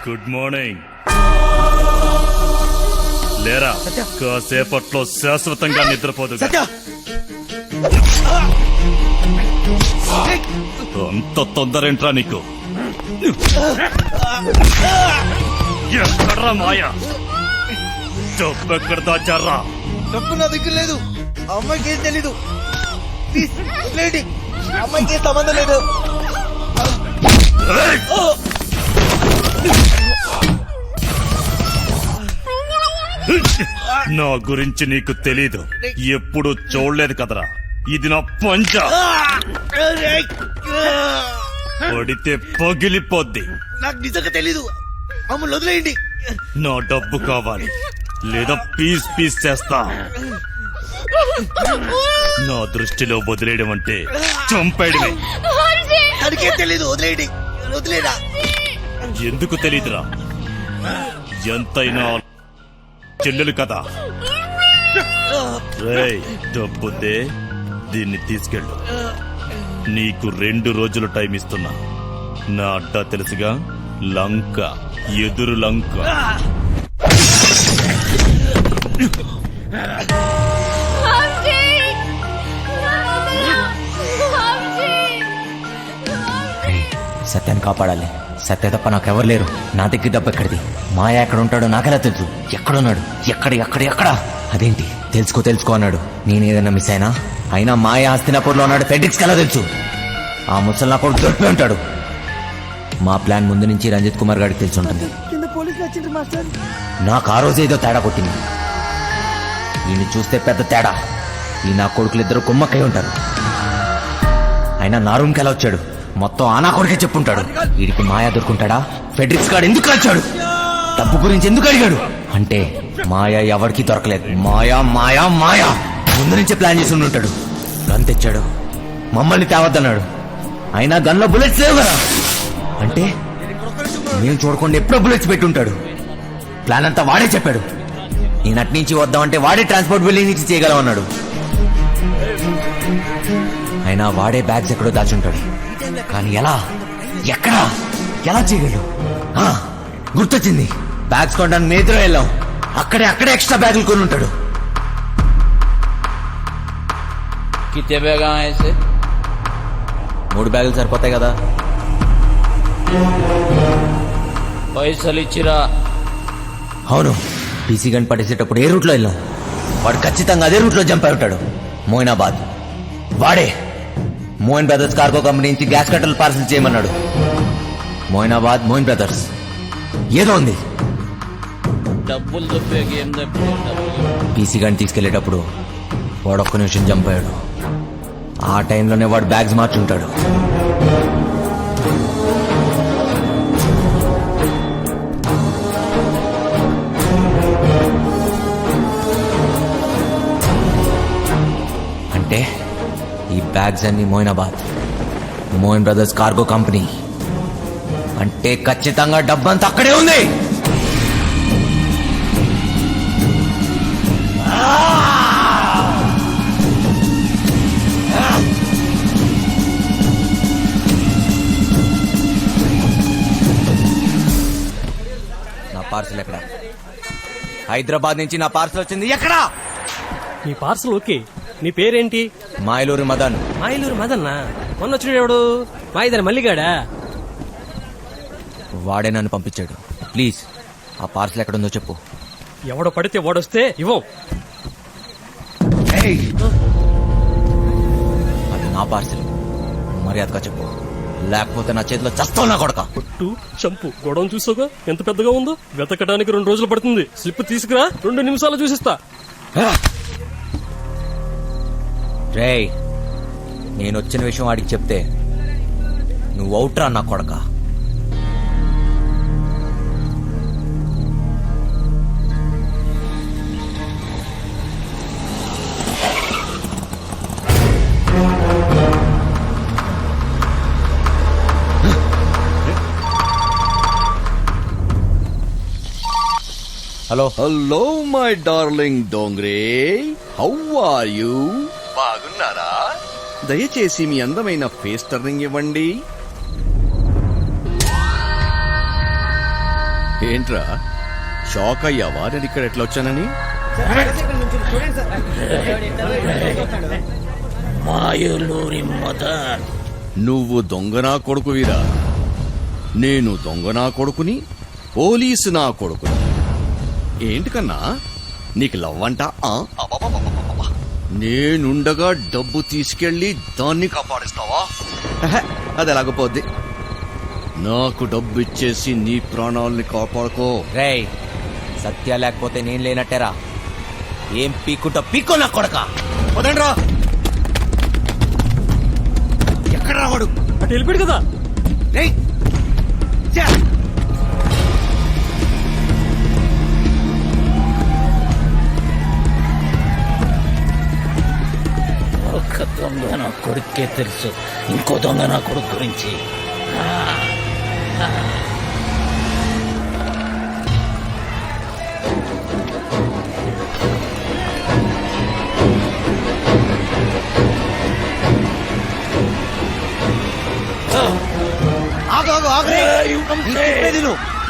Good morning. లేరా, కాసేపట్లో శాశ్వతంగా నిద్రపోదు. అంత తొందరేంట్రా నీకు? ఎక్కడ్రా మాయా? డబ్బెక్కడ దాచారా? డబ్బు నా దగ్గర లేదు. అమ్మాయికి ఏం తెలీదు. ప్లీజ్ వదిలేయండి. అమ్మాయికి ఏం సంబంధం లేదు. నా గురించి నీకు తెలీదు. ఎప్పుడు చూడలేదు కదరా. ఇది నా పంచ. పడితే పగిలిపోద్ది. నాకు నిజంగా తెలీదు. అమ్మని వదిలేయండి. నా డబ్బు కావాలి, లేదా పీస్ పీస్ చేస్తా. నా దృష్టిలో వదిలేయడం అంటే చంపేయడమే. తనకేం తెలీదు. వదిలేయండి. వదిలేరా. ఎందుకు తెలీదురా? ఎంతైనా చెల్లెలు కదా. రేయ్, డబ్బుద్దే, దీన్ని తీసుకెళ్ళు. నీకు 2 రోజులు టైం ఇస్తున్నా. నా అడ్డా తెలుసుగా, లంక, ఎదురు లంక. సత్యాన్ని కాపాడాలి. సత్య తప్ప నాకెవరు లేరు. నా దగ్గర డబ్బు ఎక్కడిది? మాయ ఎక్కడ ఉంటాడో నాకెలా తెలుసు? ఎక్కడున్నాడు? ఎక్కడ? అదేంటి తెలుసుకో అన్నాడు. నేనేదన్నా మిస్ అయినా మాయ హస్తినాపూర్లో ఉన్నాడు. ఫెడ్రిక్స్కి ఎలా తెలుసు? ఆ ముసలి నా కొడుకు దొరికిపోయి ఉంటాడు. మా ప్లాన్ ముందు నుంచి రంజిత్ కుమార్ గారికి తెలిసి ఉంటుంది. నాకు ఆ రోజు ఏదో తేడా కొట్టింది. ఈయన చూస్తే పెద్ద తేడా. ఈ నా కొడుకులిద్దరు కుమ్మక్కై ఉంటారు. అయినా నా రూమ్కి ఎలా వచ్చాడు? మొత్తం ఆ నా కొడుకే చెప్పుంటాడు. వీడికి మాయా దొరుకుంటాడా? ఫెడ్రిక్స్ గాడు ఎందుకు వచ్చాడు? డబ్బు గురించి ఎందుకు అడిగాడు? అంటే మాయా ఎవరికి దొరకలేదు. మాయా ముందు నుంచే ప్లాన్ చేసి ఉంటాడు. గన్ తెచ్చాడు, మమ్మల్ని తేవద్దన్నాడు. అయినా గన్లో బుల్లెట్స్ లేవు కదా. అంటే నేను చూడకుండా ఎప్పుడో బుల్లెట్స్ పెట్టుంటాడు. ప్లాన్ అంతా వాడే చెప్పాడు. నేను అట్నుంచి వద్దామంటే వాడే ట్రాన్స్పోర్ట్ బిల్డింగ్ నుంచి చేయగలమన్నాడు. అయినా వాడే బ్యాగ్స్ ఎక్కడో దాచుంటాడు. కానీ ఎలా చేయగలడు? గుర్తొచ్చింది. బ్యాగ్స్ కొనడానికి మేద్రో వెళ్ళాం. అక్కడే ఎక్స్ట్రా బ్యాగులు కొని ఉంటాడు. కితే బేగా ఐసే 3 బ్యాగులు సరిపోతాయి కదా. పైసలు ఇచ్చిరా. అవును, పీసీ గన్ పట్టేసేటప్పుడు ఏ రూట్లో వెళ్ళాం? వాడు ఖచ్చితంగా అదే రూట్లో జంప్ అయి ఉంటాడు. మోయినాబాద్. వాడే మోయిన్ బ్రదర్స్ కార్గో కంపెనీ నుంచి గ్యాస్ కట్టలు పార్సల్ చేయమన్నాడు. మోయినాబాద్, మోయిన్ బ్రదర్స్ ఏదో ఉంది. డబ్బులు దొబ్బే గేమ్ తప్పితే పీసీ గన్ తీసుకెళ్లేటప్పుడు వాడు ఒక్క నిమిషం జంప్ అయ్యాడు. ఆ టైంలోనే వాడు బ్యాగ్స్ మార్చుంటాడు. అంటే ఈ బ్యాగ్స్ అన్ని Moinabad, Moin brothers cargo company. అంటే ఖచ్చితంగా డబ్బంతా అక్కడే ఉంది. నా పార్సల్ ఎక్కడ? హైదరాబాద్ నుంచి నా పార్సల్ వచ్చింది. ఎక్కడా? నీ పార్సల్ ఓకే. నీ పేరేంటి? మాయలూరు మదన్. మాయలూరు మదన్నా? మొన్న వచ్చినాడు ఎవడు? మాయిదాని మల్లిగాడా? వాడే నన్ను పంపించాడు. ప్లీజ్ ఆ పార్సల్ ఎక్కడుందో చెప్పు. ఎవడో పడితే వాడొస్తే ఇవ్వం. అది నా పార్సల్, మర్యాదగా చెప్పు, లేకపోతే నా చేతిలో చస్తావు నా కొడక. పొట్టు చంపు గొడవ చూసాగా ఎంత పెద్దగా ఉందో. వెతకడానికి 2 రోజులు పడుతుంది. స్లిప్ తీసుకురా, 2 నిమిషాలు చూసిస్తా. రేయ్, నేను వచ్చిన విషయం వాడికి చెప్తే నువ్వు అవుట్రా నా కొడక. Hello my darling Dongre, how are you? బాగున్నారా? దయచేసి మీ అందమైన ఫేస్ టర్నింగ్ ఇవ్వండి. ఏంట్రా షాక్ అయ్యావా నేను ఇక్కడ ఎట్లా వచ్చానని? మాయలూరి మదన్. నువ్వు దొంగనా కొడుకువిరా, నేను దొంగనా కొడుకుని, పోలీసు నా కొడుకుని. ఏంటి కన్నా నీకు లవ్వంట? నేనుండగా డబ్బు తీసుకెళ్లి దాన్ని కాపాడిస్తావా? అది ఎలాగపోద్ది. నాకు డబ్బు ఇచ్చేసి నీ ప్రాణాలని కాపాడుకో. రేయ్ సత్య లేకపోతే నేను లేనట్టేరా. ఏం పీక్కుంటా పీక్కో నా కొడక. వదండ్రా. ఎక్కడ రావాడు? అటు వెళ్ళిపోయాడు కదా. రేయ్ ఒక దొంగ నా కొడుకే తెలుసు, ఇంకో దొంగ నా కొడుకు గురించి.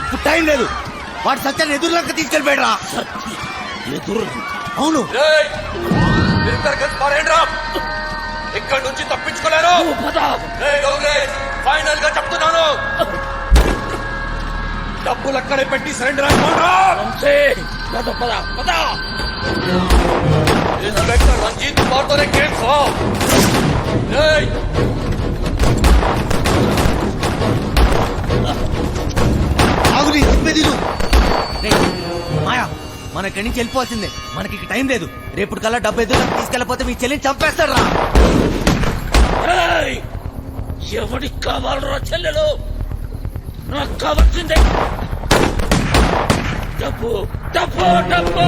ఇప్పుడు టైం లేదు. వాడు సత్యాన్ని ఎదురులంక తీసుకెళ్ళిపోయాడు రా. ఎదురు అవును. ఇక్కడ నుంచి తప్పించుకోలేరు. ఫైనల్ గా చెప్తున్నాను, డబ్బులు అక్కడే పెట్టి సరెండర్ ఇన్స్పెక్టర్ రంజిత్ కుమార్తోనే కేసు. ఆగుని చెప్పేది. మాయా మన ఇక్కడి నుంచి వెళ్ళిపోవాల్సిందే. మనకి ఇక టైం లేదు. రేపు కల్లా డబ్బు ఎదురు తీసుకెళ్ళకపోతే మీ చెల్లిని చంపేస్తాడు రా. ఎవడికి కావాలరా చెల్లెలు? నాకు కావాల్సిందే డబ్బు, డబ్బు, డబ్బు.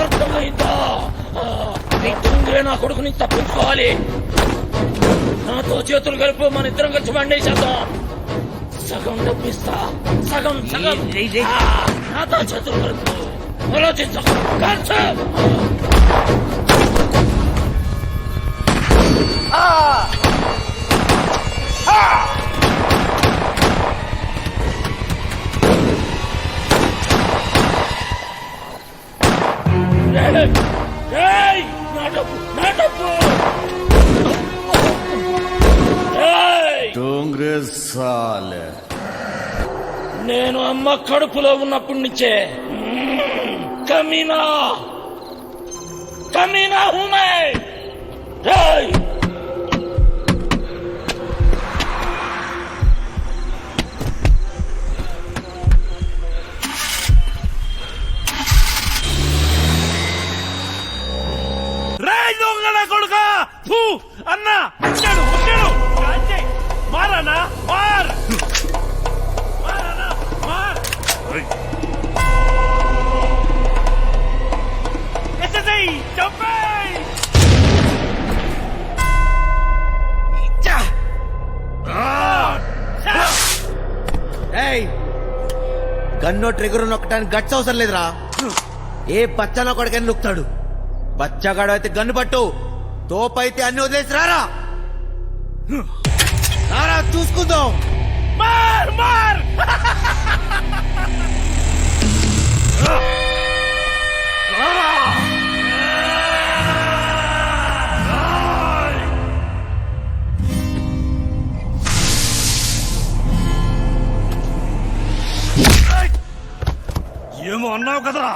అర్థమైందా? నీ దొంగే నా కొడుకుని తప్పించుకోవాలి. నాతో చేతులు కలిపి మన ఇద్దరం కలిసి వండేసేద్దాం. సగం డబ్బిస్తా, సగం సగం. నాతో చేతులు కలుపు. ఆలోచించకు. నేను అమ్మ కడుపులో ఉన్నప్పటి నుంచే కమీనా కమీనా హూమే. దొంగల కొడుక అన్నా వచ్చాడు వచ్చాడు. మారానా మార్ గన్నో ట్రిగర్ నొక్కడానికి గట్స్ అవసరం లేదురా. ఏ బచ్చనో కొడుకని నొక్కుతాడు. బచ్చగాడు అయితే గన్ను పట్టు, తోపైతే అన్ని వదిలేసి రారా. రారా చూసుకుందాం. మార్ మార్ ఏమో అన్నావు కదరా.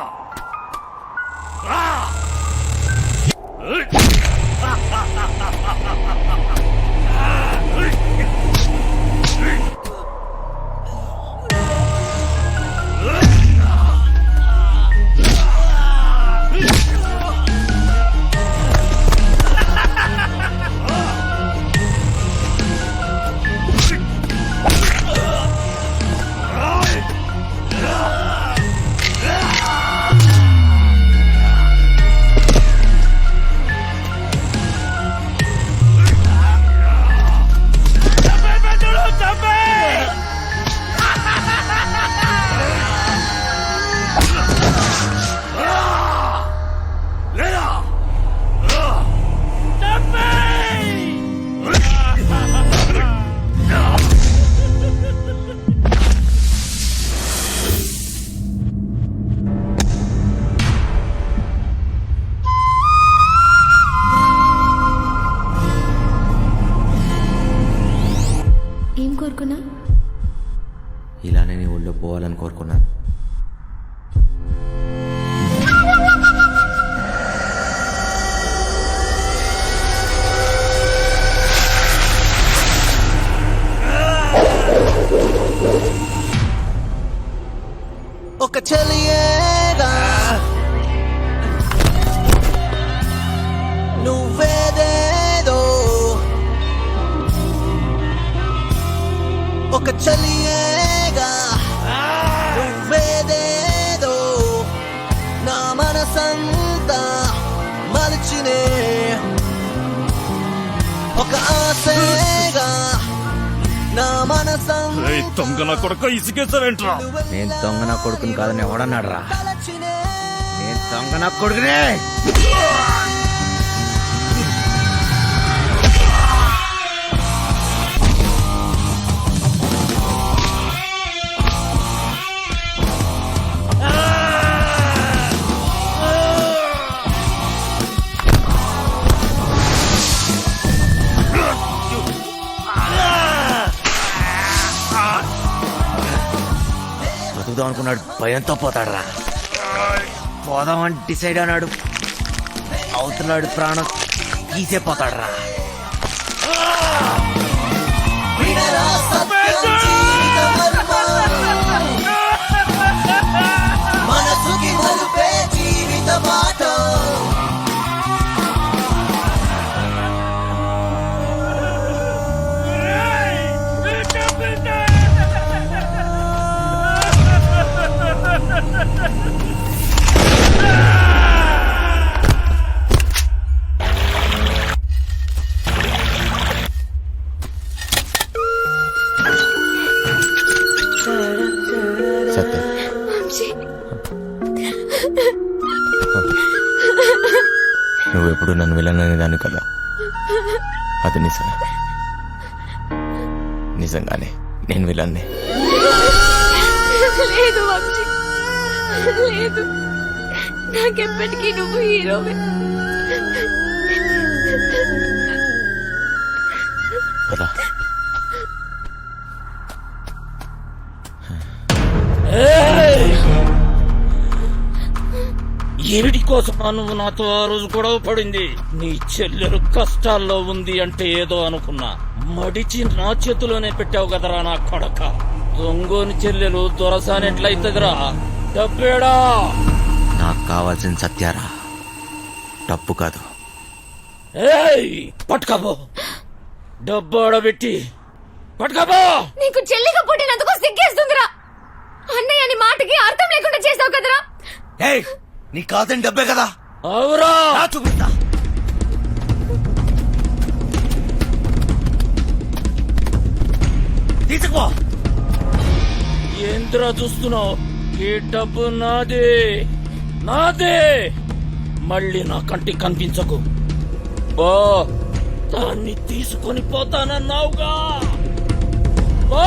కావాలని కోరుకున్నాను. ఒక చెలియేగా నువ్వేదేదో ఒక చెలియేగా నువ్వేదేదో నా మనసంతా మలిచినే ఒక ఆశగా నా మనసంతా దొంగ కొడుకు ఇసుకేసావేంట్రా? నేను దొంగ నా కొడుకుని కాదని ఎవడన్నాడు రా? నేను దొంగ నా కొడుకునే. బతుకుదాం అనుకున్నాడు, భయంతో పోతాడు రా. పోదామని డిసైడ్ అన్నాడు, అవుతున్నాడు ప్రాణం తీసే పోతాడు రా. మనసుకి మలుపే జీవిత పాఠం. సత్య, నువ్వెప్పుడు నన్ను విలననే దాన్ని కదా. అది నిజమే, నిజంగానే నేను విలన్నే. లేదు వంశీ, లేదు. నాకెప్పటికీ నువ్వు హీరోవే. పద. ఏమిటి కోసమా నువ్వు నాతో ఆ రోజు గొడవ పడింది? నీ చెల్లెలు కష్టాల్లో ఉంది అంటే ఏదో అనుకున్నా, మడిచి నా చేతిలోనే పెట్టావు కదరా నా కొడక. దొంగోని చెల్లెలు దొరసానెట్లయితదిరా? డబ్బేడా? నాకు కావాల్సిన సత్యారా, డబ్బు కాదు. పట్టుకపో, డబ్బు ఆడబెట్టి పట్టుకపో. నీకు చెల్లిగా పుట్టినందుకు సిగ్గేస్తుందిరా. అన్నయ్య మాటకి అర్థం లేకుండా చేసావు కదరా. నీ కాదని డబ్బే కదా. అవురా, చూపిస్తా. తీసుకుపో. ఏంద్రా చూస్తున్నావు? ఈ డబ్బు నాదే, నాదే. మళ్ళీ నా కంటికి కనిపించకు. బా, దాన్ని తీసుకొని పోతానన్నావుగా. బా.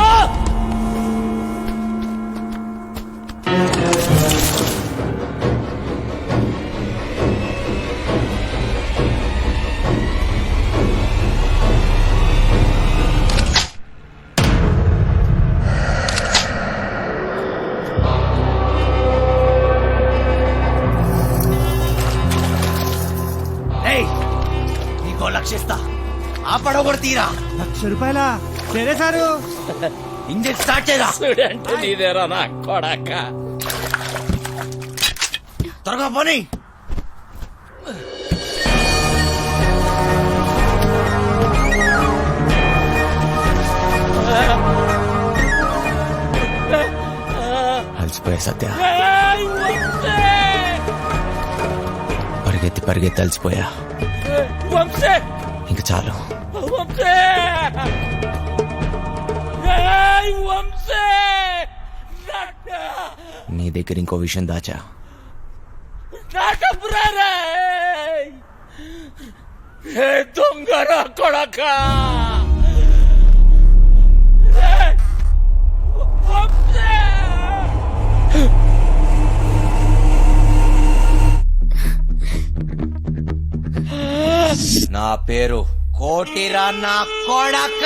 నీకో లక్షిస్తా, ఆ పడవ కూడా తీరా. ₹1,00,000 సరే సారు. ఇంజిన్ స్టార్ట్ చేయరా. చూడంటే నీదేరా నా కొడక. త్వరగా పోనీ. అలసిపోయా సత్య, పరిగెత్తి పరిగెత్తి అలసిపోయా. ఇంక చాలు. నీ దగ్గర ఇంకో విషయం దాచా. దొంగరా కొడక. నా పేరు కోటిరా నా కొడక.